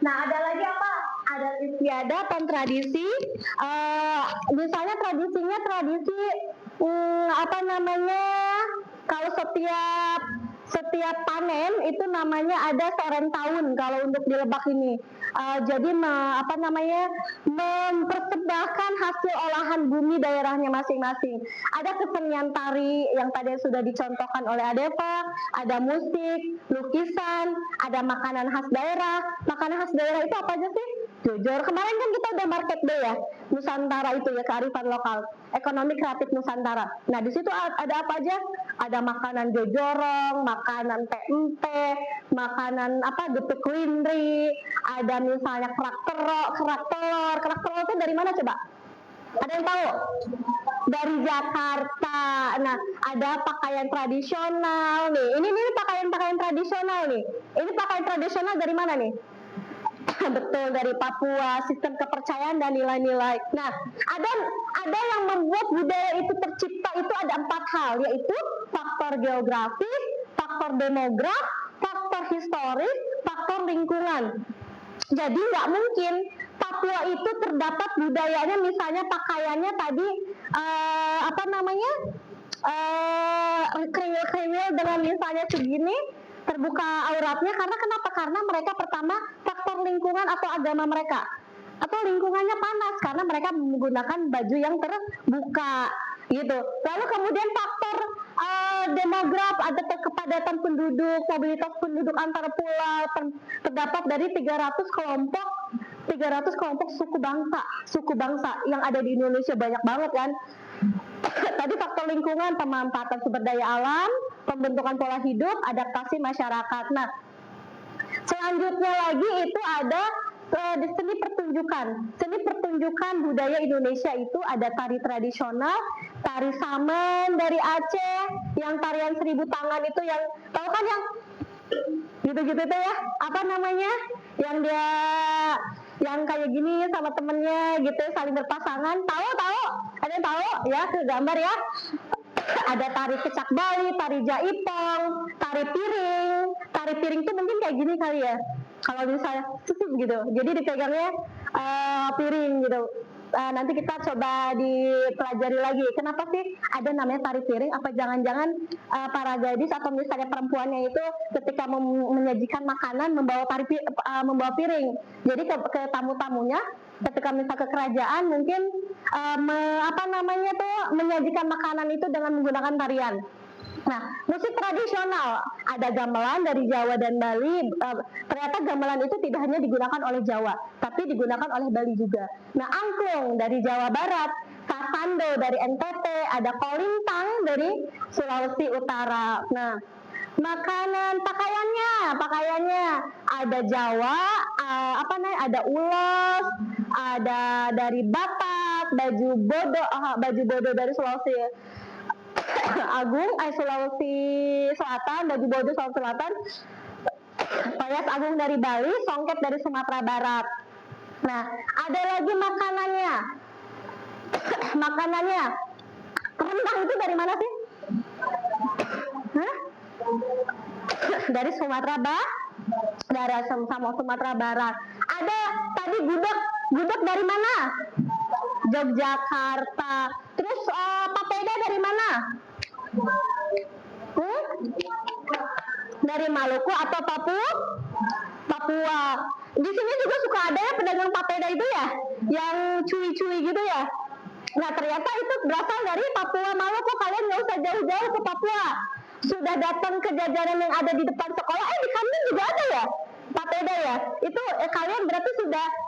Nah, ada lagi apa? Adat istiadat dan tradisi. Misalnya tradisi kalau setiap panen itu namanya ada soren tahun kalau untuk di Lebak ini. Jadi mempersembahkan hasil olahan bumi daerahnya masing-masing. Ada kesenian tari yang tadi sudah dicontohkan oleh Adeva, ada musik, lukisan, ada makanan khas daerah. Makanan khas daerah itu apa aja sih? Jujur, kemarin kan kita udah market day ya, Nusantara itu ya, kearifan lokal, ekonomi kreatif Nusantara. Nah, di situ ada apa aja? Ada makanan jojorong, makanan tempe, makanan getuk lindri, ada misalnya kerak telur itu dari mana coba? Ada yang tahu? Dari Jakarta. Nah, ada pakaian tradisional nih. Ini pakaian tradisional nih. Ini pakaian tradisional dari mana nih? Betul, dari Papua, sistem kepercayaan dan nilai-nilai. Nah, ada yang membuat budaya itu tercipta itu ada 4 hal, yaitu faktor geografis, faktor demograf, faktor historis, faktor lingkungan. Jadi nggak mungkin Papua itu terdapat budayanya, misalnya pakaiannya tadi kriwil-kriwil dengan misalnya segini terbuka auratnya, karena kenapa? Karena mereka pertama faktor lingkungan atau agama mereka, atau lingkungannya panas karena mereka menggunakan baju yang terbuka gitu. Lalu kemudian faktor demograf, ada kepadatan penduduk, mobilitas penduduk antar pulau, terdapat dari 300 kelompok suku bangsa yang ada di Indonesia, banyak banget kan. Tadi faktor lingkungan, pemanfaatan sumber daya alam, pembentukan pola hidup, adaptasi masyarakat. Nah, selanjutnya lagi itu ada seni pertunjukan budaya Indonesia. Itu ada tari tradisional, tari Saman dari Aceh, yang tarian 1000 tangan itu, yang tahu kan, yang gitu-gitu tuh ya, apa namanya, yang kayak gini sama temennya gitu, saling berpasangan. Tahu ada yang tahu ya, ke gambar ya. Ada tari kecak Bali, tari jaipong, tari piring tuh mungkin kayak gini kali ya, kalau misalnya gitu, jadi dipegangnya piring gitu. Nanti kita coba dipelajari lagi kenapa sih ada namanya tari piring. Apa jangan-jangan para gadis atau misalnya perempuannya itu ketika menyajikan makanan membawa piring, jadi ke tamu-tamunya ketika misal ke kerajaan mungkin menyajikan makanan itu dengan menggunakan tarian. Nah, musik tradisional, ada gamelan dari Jawa dan Bali. Ternyata gamelan itu tidak hanya digunakan oleh Jawa, tapi digunakan oleh Bali juga. Nah, angklung dari Jawa Barat, kasando dari NTT, ada kolintang dari Sulawesi Utara. Nah, makanan, pakaiannya ada Jawa, ada ulos, ada dari Batak, baju bodo dari Sulawesi Sulawesi Selatan, baju bodo Sulawesi Selatan, payas agung dari Bali, songket dari Sumatera Barat. Nah, ada lagi makanannya. Rendang itu dari mana sih? Dari Sumatera Sumatera Barat. Ada tadi gudeg dari mana? Yogyakarta. Terus papeda dari mana? Dari Maluku atau Papua. Di sini juga suka ada ya pedagang papeda itu ya, yang cuy-cuy gitu ya. Nah, ternyata itu berasal dari Papua Maluku. Kalian nggak usah jauh-jauh ke Papua. Sudah datang ke jajanan yang ada di depan sekolah, di kantin juga ada ya papeda ya. Itu kalian berarti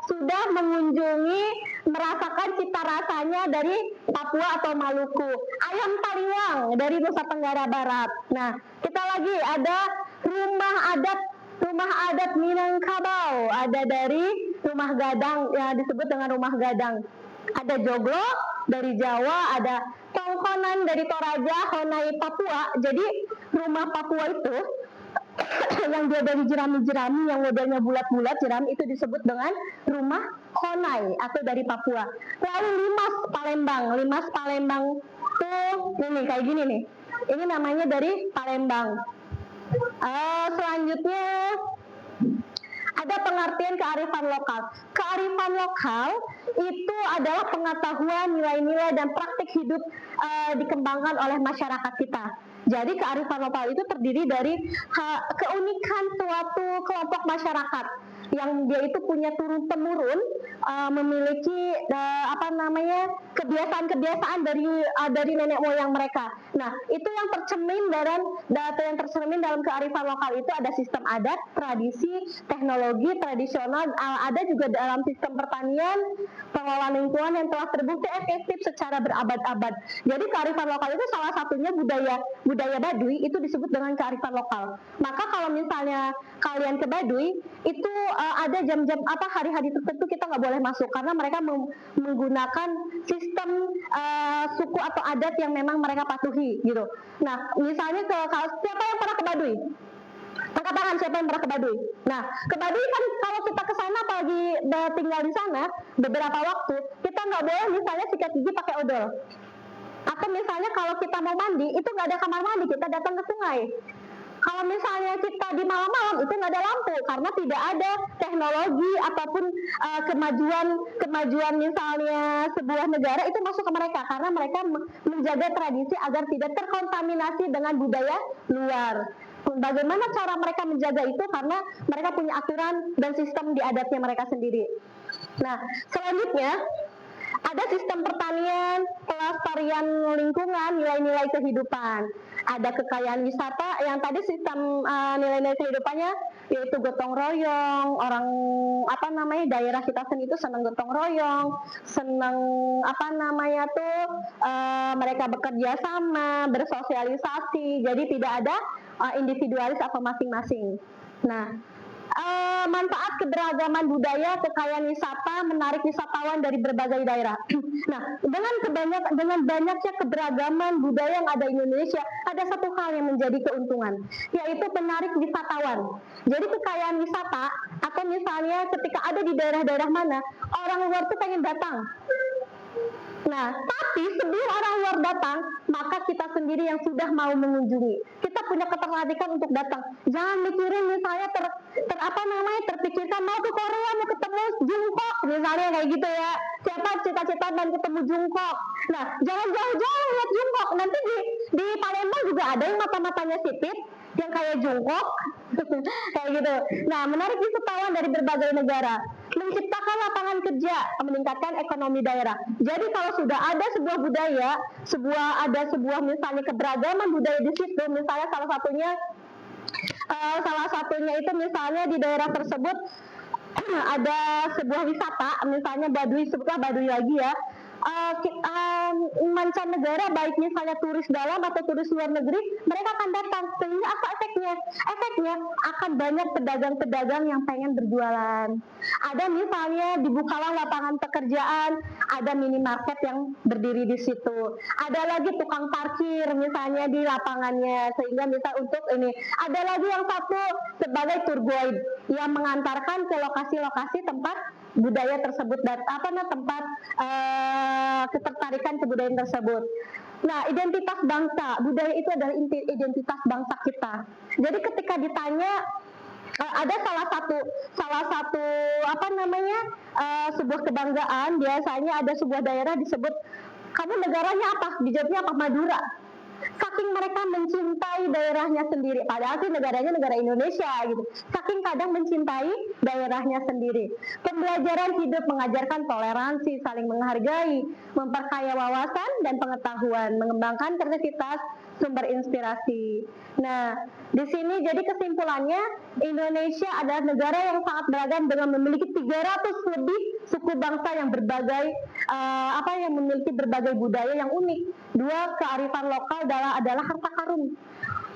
sudah mengunjungi, merasakan cita rasanya dari Papua atau Maluku. Ayam taliwang dari Nusa Tenggara Barat. Nah, kita lagi ada rumah adat Minangkabau, ada dari rumah gadang, ya disebut dengan rumah gadang. Ada joglo dari Jawa, ada tongkonan dari Toraja, Honai Papua. Jadi rumah Papua itu yang dia dari jerami-jerami, yang modelnya bulat-bulat jerami, itu disebut dengan rumah Honai atau dari Papua. Lalu limas Palembang tuh ini kayak gini nih. Ini namanya dari Palembang. Selanjutnya ada pengertian kearifan lokal. Kearifan lokal itu adalah pengetahuan, nilai-nilai, dan praktik hidup dikembangkan oleh masyarakat kita. Jadi kearifan lokal itu terdiri dari keunikan suatu kelompok masyarakat yang dia itu punya turun-temurun memiliki kebiasaan-kebiasaan dari nenek moyang mereka. Nah, itu yang tercermin dalam kearifan lokal itu ada sistem adat, tradisi, teknologi tradisional, ada juga dalam sistem pertanian, pengelolaan lingkungan yang telah terbukti efektif secara berabad-abad. Jadi kearifan lokal itu salah satunya budaya Baduy, itu disebut dengan kearifan lokal. Maka kalau misalnya kalian ke Baduy, itu ada jam-jam hari-hari tertentu kita nggak boleh masuk karena mereka menggunakan sistem suku atau adat yang memang mereka patuhi gitu. Nah, misalnya siapa yang pernah ke Baduy? Angkat tangan siapa yang pernah ke Baduy. Nah, ke Baduy kan kalau kita ke sana apalagi tinggal di sana beberapa waktu, kita nggak boleh misalnya sikat gigi pakai odol. Atau misalnya kalau kita mau mandi, itu nggak ada kamar mandi, kita datang ke sungai. Kalau misalnya kita di malam-malam itu nggak ada lampu karena tidak ada teknologi ataupun kemajuan misalnya sebuah negara itu masuk ke mereka karena mereka menjaga tradisi agar tidak terkontaminasi dengan budaya luar. Bagaimana cara mereka menjaga itu? Karena mereka punya aturan dan sistem di adatnya mereka sendiri. Nah, selanjutnya ada sistem pertanian, pelestarian lingkungan, nilai-nilai kehidupan. Ada kekayaan wisata yang tadi sistem nilai-nilai kehidupannya yaitu gotong royong. Orang daerah kita sendiri itu senang gotong royong, senang mereka bekerja sama, bersosialisasi. Jadi tidak ada individualis atau masing-masing. Nah, manfaat keberagaman budaya, kekayaan wisata, menarik wisatawan dari berbagai daerah. Nah, dengan banyaknya keberagaman budaya yang ada di Indonesia, ada satu hal yang menjadi keuntungan, yaitu menarik wisatawan. Jadi kekayaan wisata, atau misalnya ketika ada di daerah-daerah mana, orang luar tuh pengen datang. Nah, tapi sebelum orang luar datang, maka kita sendiri yang sudah mau mengunjungi. Kita punya ketertarikan untuk datang. Jangan mikirin misalnya terpikirkan mau ke Korea, mau ketemu Jungkook, misalnya kayak gitu ya. Siapa cita-cita dan ketemu Jungkook. Nah, jangan jauh-jauh lihat Jungkook. Nanti di Palembang juga ada yang mata-matanya sipit, yang kayak Jungkook. Kayak gitu. Nah, menarik wisatawan dari berbagai negara, menciptakan lapangan kerja, meningkatkan ekonomi daerah. Jadi kalau sudah ada sebuah budaya, sebuah misalnya keberagaman budaya di situ, misalnya salah satunya itu misalnya di daerah tersebut ada sebuah wisata, misalnya Baduy, sebutlah Baduy lagi ya. Mancanegara baik misalnya turis dalam atau turis luar negeri, mereka akan datang, sehingga apa efeknya? Efeknya akan banyak pedagang-pedagang yang pengen berjualan. Ada misalnya dibukalah lapangan pekerjaan, ada minimarket yang berdiri di situ. Ada lagi tukang parkir misalnya di lapangannya, sehingga misal untuk ini. Ada lagi yang satu sebagai tour guide yang mengantarkan ke lokasi-lokasi tempat budaya tersebut dan tempat ketertarikan kebudayaan tersebut. Nah, identitas bangsa, budaya itu adalah identitas bangsa kita. Jadi ketika ditanya ada salah satu sebuah kebanggaan, biasanya ada sebuah daerah disebut, kamu negaranya apa? Dijawabnya apa? Madura. Saking mereka mencintai daerahnya sendiri, padahal sih negaranya negara Indonesia gitu. Saking kadang mencintai daerahnya sendiri. Pembelajaran hidup mengajarkan toleransi, saling menghargai, memperkaya wawasan dan pengetahuan, mengembangkan kreativitas, sumber inspirasi. Nah, di sini jadi kesimpulannya, Indonesia adalah negara yang sangat beragam dengan memiliki 300 lebih suku bangsa yang berbagai yang memiliki berbagai budaya yang unik. 2, kearifan lokal adalah harta karun.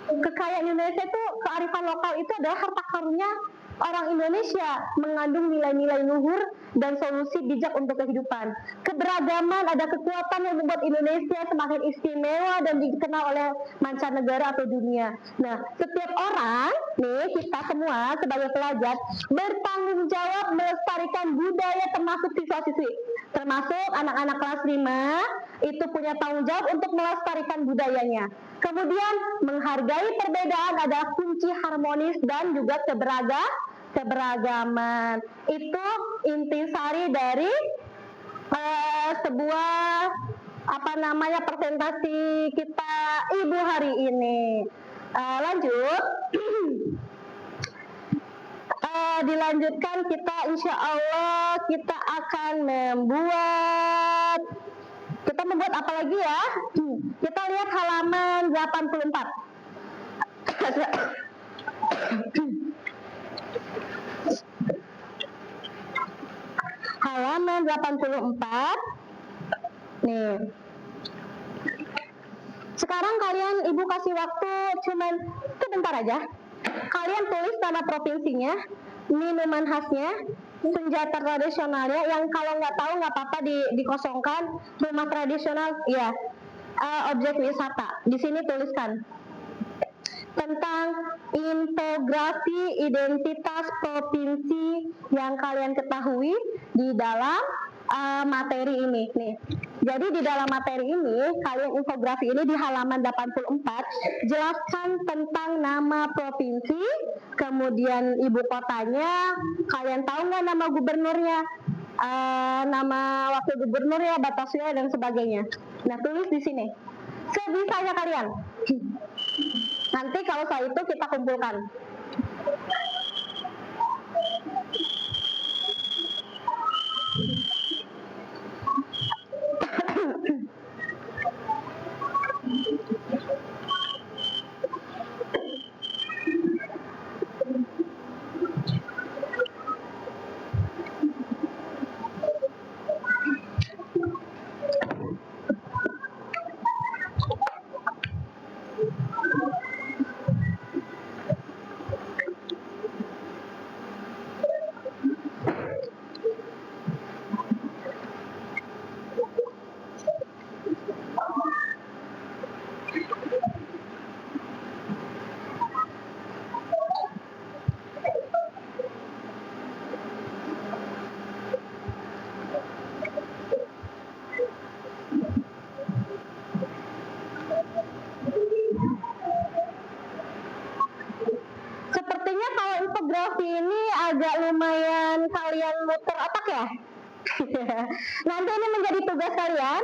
Kekayaan Indonesia itu, kearifan lokal itu adalah harta karunnya orang Indonesia, mengandung nilai-nilai luhur dan solusi bijak untuk kehidupan. Keberagaman ada kekuatan yang membuat Indonesia semakin istimewa dan dikenal oleh mancanegara atau dunia. Nah, setiap orang, kita semua sebagai pelajar, bertanggung jawab melestarikan budaya termasuk siswa-siswi. Termasuk anak-anak kelas 5, itu punya tanggung jawab untuk melestarikan budayanya. Kemudian, menghargai perbedaan adalah kunci harmonis dan juga keberagaman. Itu intisari dari sebuah presentasi kita Ibu hari ini. Lanjut. Dilanjutkan, kita insya Allah kita akan membuat apa lagi ya? Kita lihat halaman 84. Halaman 84. Nih. Sekarang kalian Ibu kasih waktu cuman sebentar aja. Kalian tulis nama provinsinya, minuman khasnya, senjata tradisionalnya, yang kalau nggak tahu nggak apa-apa dikosongkan, rumah tradisional, ya, objek wisata. Di sini tuliskan tentang infografi identitas provinsi yang kalian ketahui di dalam materi ini nih. Jadi di dalam materi ini, kalian infografi ini di halaman 84 jelaskan tentang nama provinsi, kemudian ibu kotanya, kalian tahu nggak nama gubernurnya, nama wakil gubernurnya, batas wilayah dan sebagainya. Nah, tulis di sini sebisanya kalian. Nanti kalau soal itu kita kumpulkan. Sepertinya kalau infografi ini agak lumayan kalian muter otak ya. Nanti ini menjadi tugas kalian.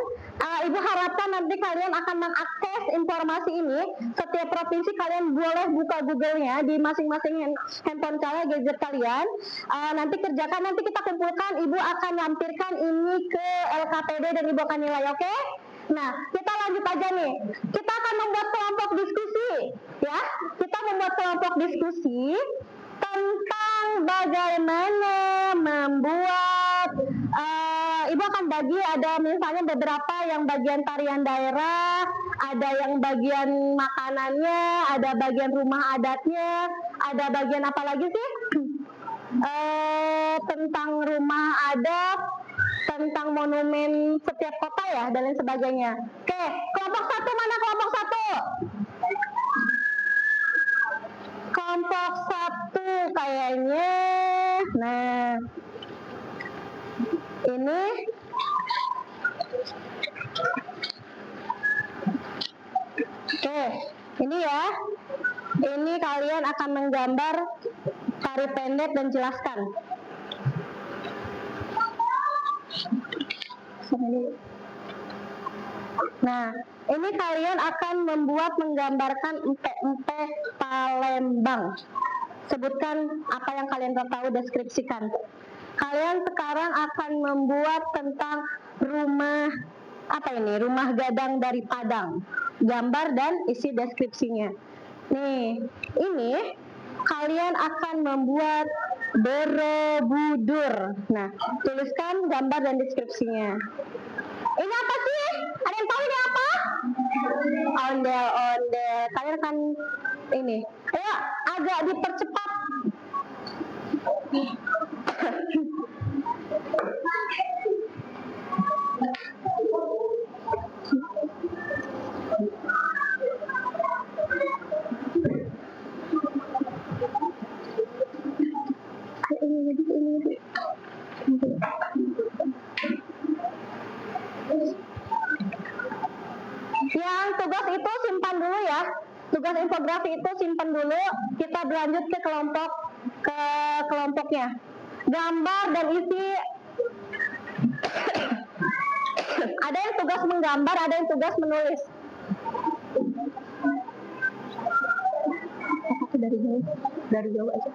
Ibu harapkan nanti kalian akan mengakses informasi ini. Setiap provinsi kalian boleh buka Google-nya di masing-masing handphone kalian, gadget kalian. Nanti kerjakan, nanti kita kumpulkan. Ibu akan lampirkan ini ke LKPD dan ibu akan nilai, oke? Nah, kita lanjut aja nih. Kita akan membuat kelompok diskusi, ya. Kita membuat kelompok diskusi tentang bagaimana membuat. Ibu akan bagi ada misalnya beberapa yang bagian tarian daerah, ada yang bagian makanannya, ada bagian rumah adatnya, ada bagian apa lagi sih? Tentang rumah adat, tentang monumen setiap kota ya, dan lain sebagainya. Oke, kelompok satu mana kelompok satu? Kelompok satu kayaknya, nah ini oke, ini ya, ini kalian akan menggambar tari pendek dan jelaskan. Nah, ini kalian akan menggambarkan empek-empek Palembang. Sebutkan apa yang kalian tahu, deskripsikan. Kalian sekarang akan membuat tentang rumah, apa ini? Rumah gadang dari Padang. Gambar dan isi deskripsinya. Nih, ini kalian akan membuat Borobudur. Nah, tuliskan gambar dan deskripsinya. Ini apa sih? Ada yang tahu ini apa? Ondel-ondel. Kalian akan ini. Ayo, agak dipercepat. Yang tugas itu simpan dulu ya. Tugas infografi itu simpan dulu. Kita berlanjut ke kelompoknya. Gambar dan isi. Ada yang tugas menggambar, ada yang tugas menulis. Dari jauh aja.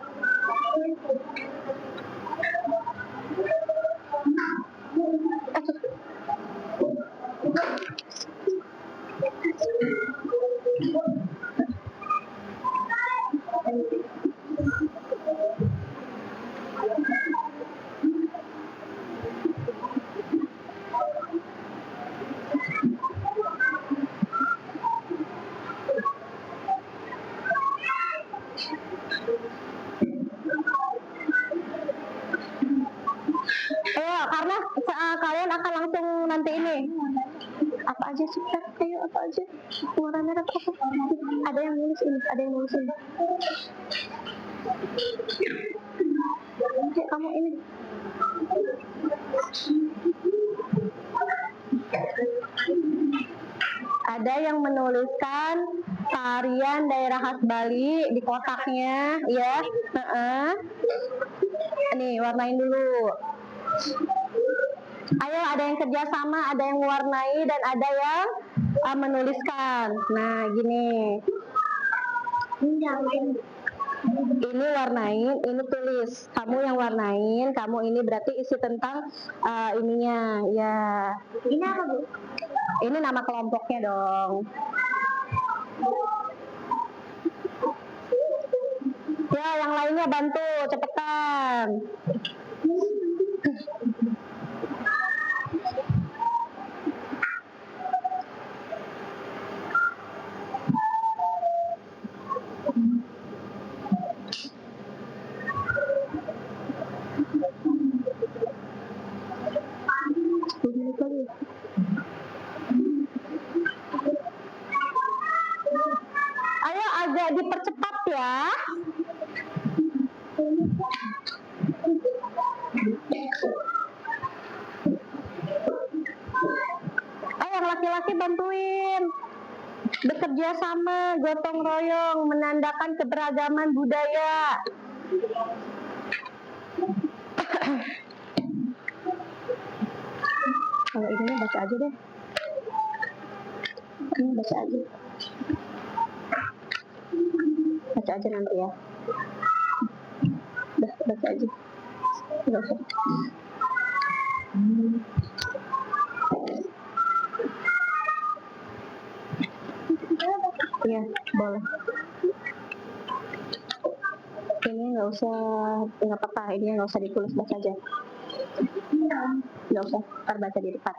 Karena kalian akan langsung nanti ini apa aja sih? Ayo apa aja? Warna merah apa? Ada yang nulis ini, ada yang nulis ini. Oke, kamu ini Ada yang menuliskan tarian daerah khas Bali di kotaknya, ya. Nih, warnain dulu. Ayo, ada yang kerjasama, ada yang mewarnai, dan ada yang menuliskan. Nah, gini. Ini warnain, ini tulis. Kamu yang warnain, kamu ini berarti isi tentang ininya, ya. Ini apa, Bu? Ini nama kelompoknya dong. Ya, yang lainnya bantu, cepetan. Ayo agak dipercepat ya. Ayo yang laki-laki bantuin. Bekerja sama, gotong royong, menandakan keberagaman budaya. Kalau ini baca aja deh. Ini baca aja. Baca aja nanti ya. Udah, baca aja. Nggak usah. Iya, boleh. Ini nggak usah, nggak apa-apa. Ini nggak usah ditulis, baca aja. Nggak usah, ntar baca di depan.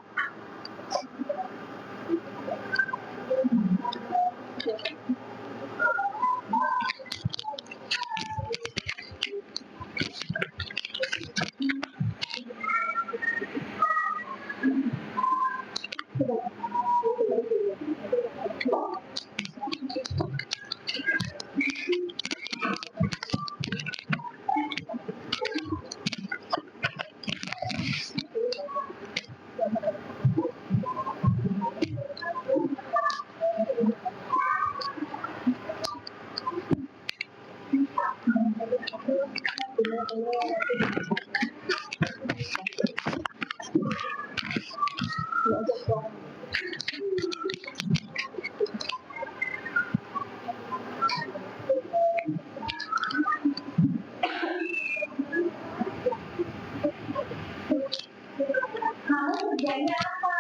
Kamu kerjanya apa?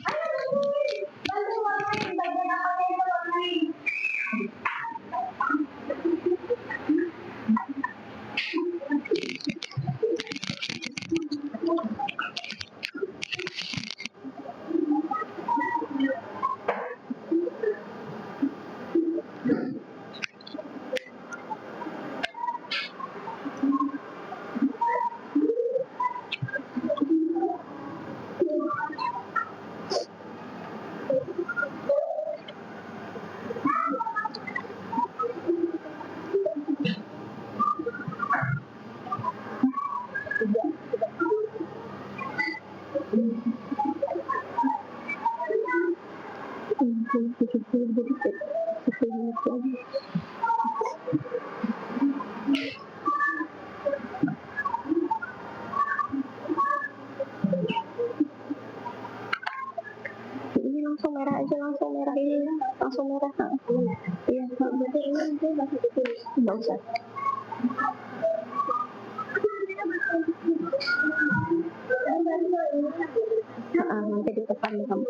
Ayo bantuin, bantu warnain bagian apa yang kita warnain. Ini langsung merah aja, langsung merah ini, langsung merah. Iya, berarti ini nanti masih ditulis. Nggak usah. Nanti di depan deh kamu.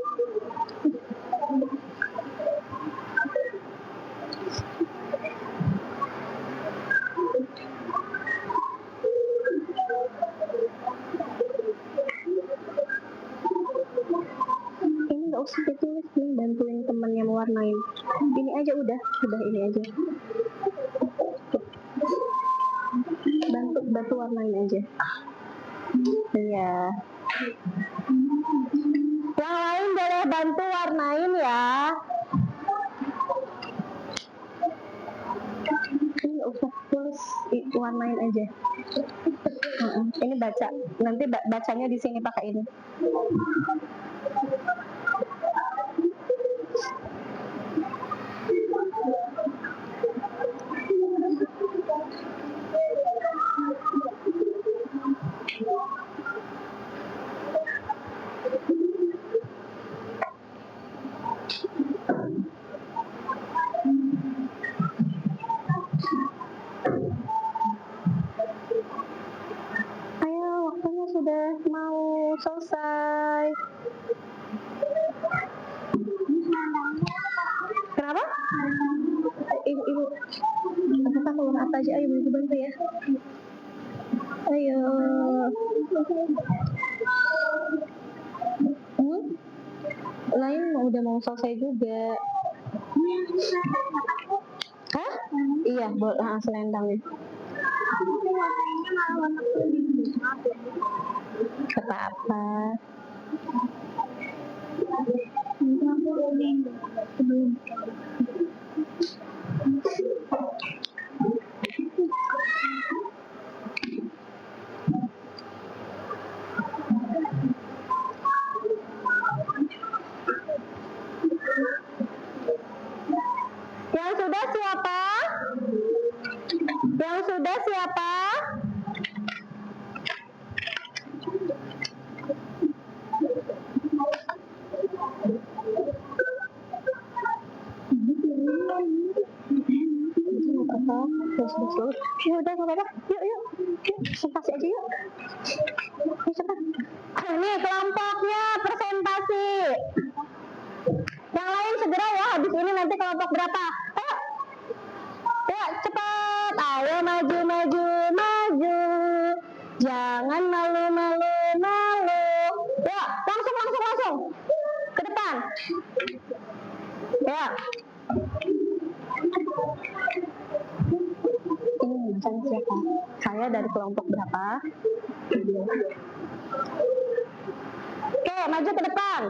Ini nggak usah ditulis nih, bantuin temennya mewarnain. Ini aja udah ini aja. Bantu warnain aja. Iya. Yang lain boleh bantu warnain ya. Ini nggak usah tulis, warnain aja. Ini baca. Nanti bacanya di sini pakai ini. Ayo, waktunya sudah mau selesai. Kenapa? Ibu, apa keluar apa aja? Ayo, ibu bantu ya. Ayo. Lain udah mau selesai juga. Hah? Iya, selendangnya. Apa-apa. Yang sudah siapa? Yang sudah siapa? Ya udah, nggak apa-apa. Yuk, presentasi aja yuk. Ayo cepat. Ini kelompoknya presentasi. Yang lain segera ya, habis ini nanti kelompok berapa? Ayo. Ya, cepat. Ayo maju. Jangan malu. Ya, langsung. Ke depan. Ya. Ini saya siapa? Saya dari kelompok berapa? Oke, maju ke depan.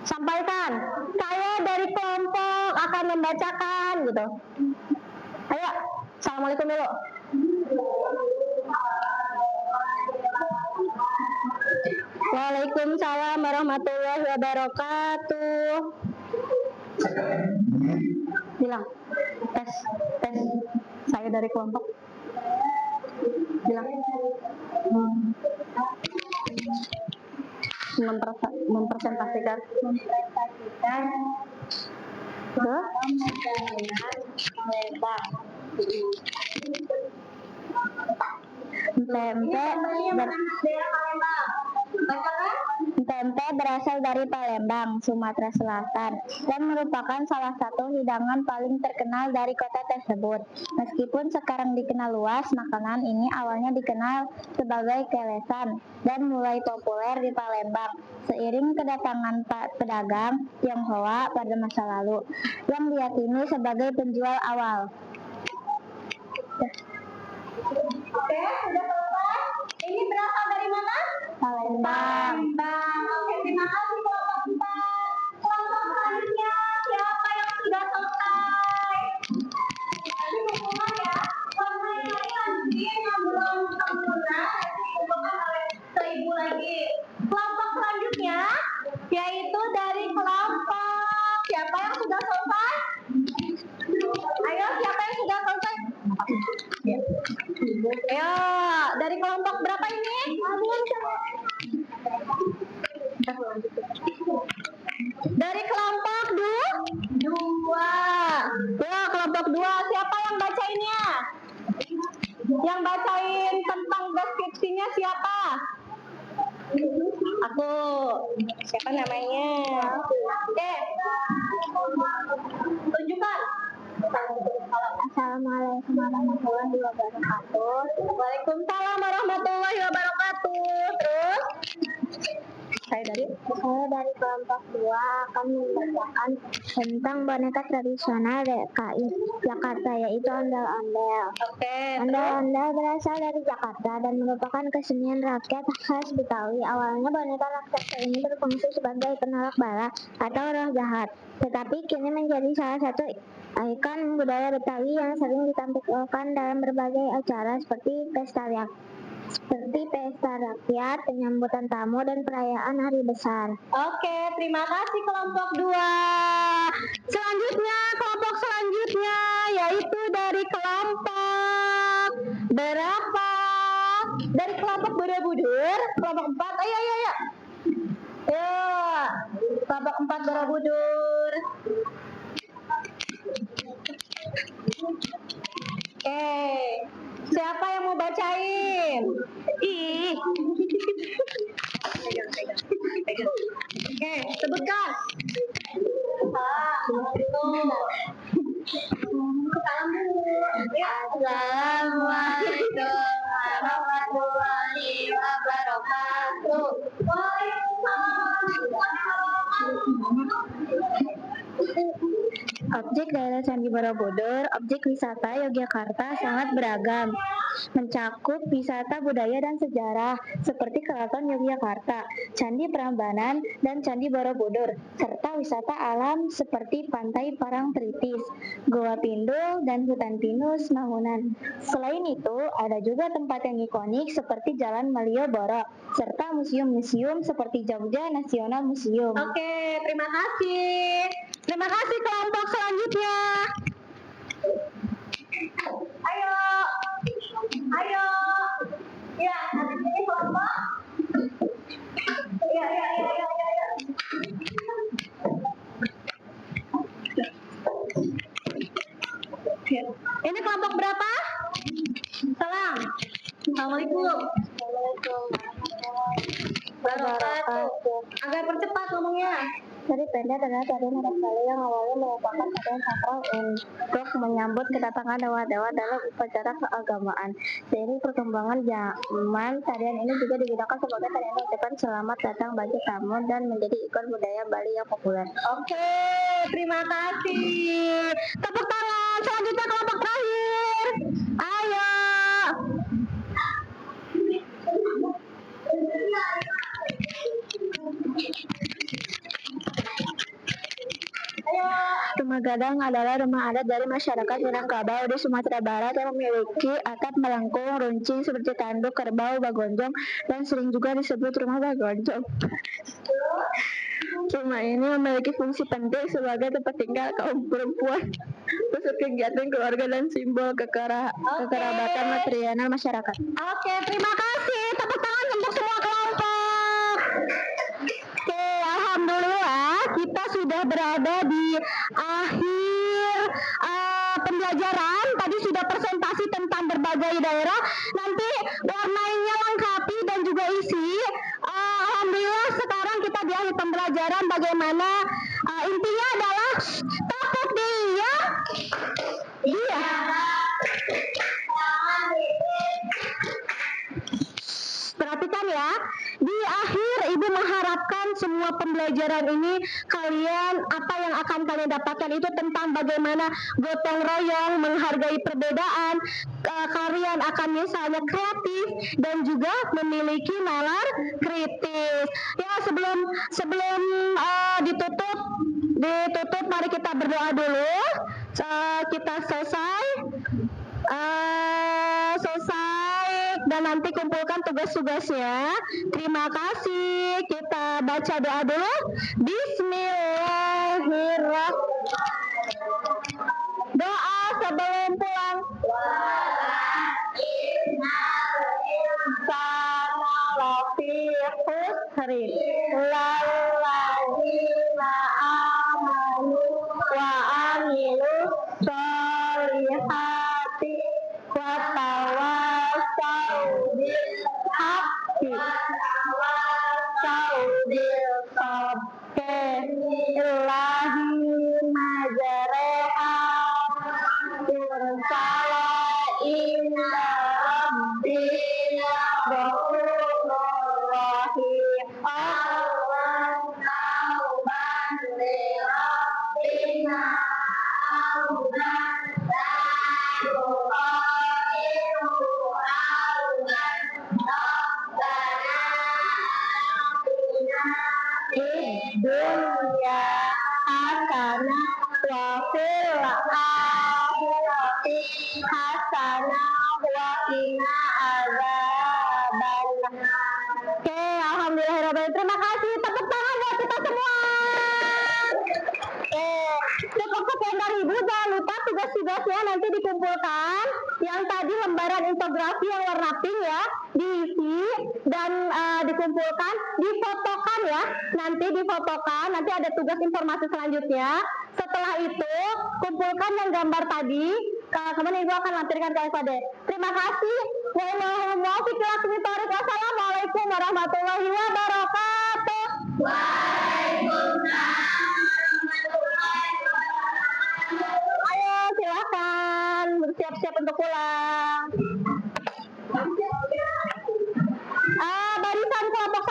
Sampaikan. Saya dari kelompok akan membacakan gitu. Ayo, assalamualaikum dulu. Waalaikumsalam warahmatullahi wabarakatuh. Bilang, tes. Saya dari kelompok. Bilang. Mempresentasikan. Tempe berasal dari Palembang, Sumatera Selatan, dan merupakan salah satu hidangan paling terkenal dari kota tersebut. Meskipun sekarang dikenal luas, makanan ini awalnya dikenal sebagai kelesan dan mulai populer di Palembang seiring kedatangan pedagang Tionghoa pada masa lalu yang diyakini sebagai penjual awal. Oke, sudah selesai. Ini berasal dari mana? Palembang. Oke, terima kasih kelompok 4. Kelompok selanjutnya siapa yang sudah selesai? Nanti hubungan ya. Kelompok yang lain lanjutin yang belum sempurna nanti hubungan oleh seibu lagi. Kelompok selanjutnya yaitu dari kelompok siapa yang sudah selesai? Ayo, siapa yang sudah selesai? Ayo, dari kelompok berapa ini? Dari kelompok 2. Ya, kelompok 2. Siapa yang bacainnya? Yang bacain tentang deskripsinya siapa? Aku. Siapa namanya? Oke. Tunjukkan. Assalamualaikum warahmatullahi wabarakatuh. Waalaikumsalam warahmatullahi wabarakatuh. Terus? Saya dari kelompok 2 akan membacakan tentang boneka tradisional DKI Jakarta, yaitu ondel-ondel. Oke. Ondel-ondel berasal dari Jakarta dan merupakan kesenian rakyat khas Betawi. Awalnya boneka raksasa ini berfungsi sebagai penolak bala atau roh jahat, tetapi kini menjadi salah satu ikon budaya Betawi yang sering ditampilkan dalam berbagai acara seperti pesta seperti pesta rakyat, penyambutan tamu, dan perayaan hari besar. Oke, terima kasih kelompok 2. Selanjutnya, kelompok selanjutnya yaitu dari kelompok berapa? Dari kelompok Borobudur, kelompok 4. Ayo, ayo, ayo. Ayo, kelompok 4 Borobudur. Oke, siapa yang mau bacain? Ih. Oke, sebutkan. Assalamualaikum warahmatullahi wabarakatuh. Objek daerah Candi Borobudur, objek wisata Yogyakarta sangat beragam, mencakup wisata budaya dan sejarah seperti Keraton Yogyakarta, Candi Prambanan, dan Candi Borobudur, serta wisata alam seperti Pantai Parangtritis, Goa Pindul, dan Hutan Pinus Mangunan. Selain itu, ada juga tempat yang ikonik seperti Jalan Malioboro, serta museum-museum seperti Jogja National Museum. Oke, terima kasih. Terima kasih kelompok selanjutnya. Ayo. Ayo. Ya, habis ini kelompok. Ya, ya, ya, ya, ya, ya. Ini kelompok berapa? Salam. Assalamualaikum. Wabarakatuh. Agak percepat ngomongnya. Tari Penda adalah tarian Arab Bali yang awalnya merupakan tarian sakral untuk menyambut kedatangan dewa-dewa dalam upacara keagamaan. Seiring perkembangan zaman, tarian ini juga digunakan sebagai tarian ucapan selamat datang bagi tamu dan menjadi ikon budaya Bali yang populer. Oke, terima kasih. Tepuk tangan. Selanjutnya kelompok terakhir. Ayo. Rumah Gadang adalah rumah adat dari masyarakat Minangkabau di Sumatera Barat yang memiliki atap melengkung, runcing seperti tanduk kerbau bagonjong dan sering juga disebut rumah bagonjong. Rumah ini memiliki fungsi penting sebagai tempat tinggal kaum perempuan, pusat kegiatan keluarga dan simbol kekerabatan material masyarakat. Oke, terima kasih. Tepuk tangan untuk semua kelompok. Oke, alhamdulillah kita sudah berada di akhir pembelajaran. Tadi sudah presentasi tentang berbagai daerah. Nanti warnanya lengkapi dan juga isi. Alhamdulillah sekarang kita di akhir pembelajaran bagaimana intinya adalah tepuk dia. Dia. Perhatikan ya, di akhir Ibu mengharapkan semua pembelajaran ini kalian, apa yang akan kalian dapatkan itu tentang bagaimana gotong royong, menghargai perbedaan, kalian akan misalnya kreatif dan juga memiliki nalar kritis. Ya, sebelum ditutup, mari kita berdoa dulu. Kita selesai dan nanti kumpulkan tugas-tugasnya. Terima kasih. Kita baca doa dulu. Bismillahirrahmanirrahim. Doa sebelum pulang. Lalladzina amanu wa amilu sholihati wa tawassaw bil haqqi wa tawassaw bil sabr. Illahi majreha mursala inna rabbina ghafurur rahim. Tauban li rabbina audan la yuqadiru audan rabbana atina fid dunya hasanah wa fil akhirati hasanah wa qina azab Oke, alhamdulillahirobbilalamin. Terima kasih. Tepuk tangan buat kita semua. Cukup sekian dari Ibu. Jangan lupa tugas-tugasnya nanti dikumpulkan. Yang tadi lembaran infografi yang warna pink ya, diisi dan dikumpulkan, difotokan ya. Nanti difotokan, nanti ada tugas informasi selanjutnya. Setelah itu, kumpulkan yang gambar tadi. Kemudian Ibu akan lampirkan ke FAD. Terima kasih. Wassalamualaikum warahmatullahi wabarakatuh. Ayo silakan bersiap-siap untuk pulang. Barisan kelompok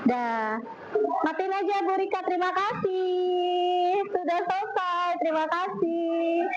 1. Dah. Matiin aja Bu Rika, terima kasih. Sudah selesai, terima kasih.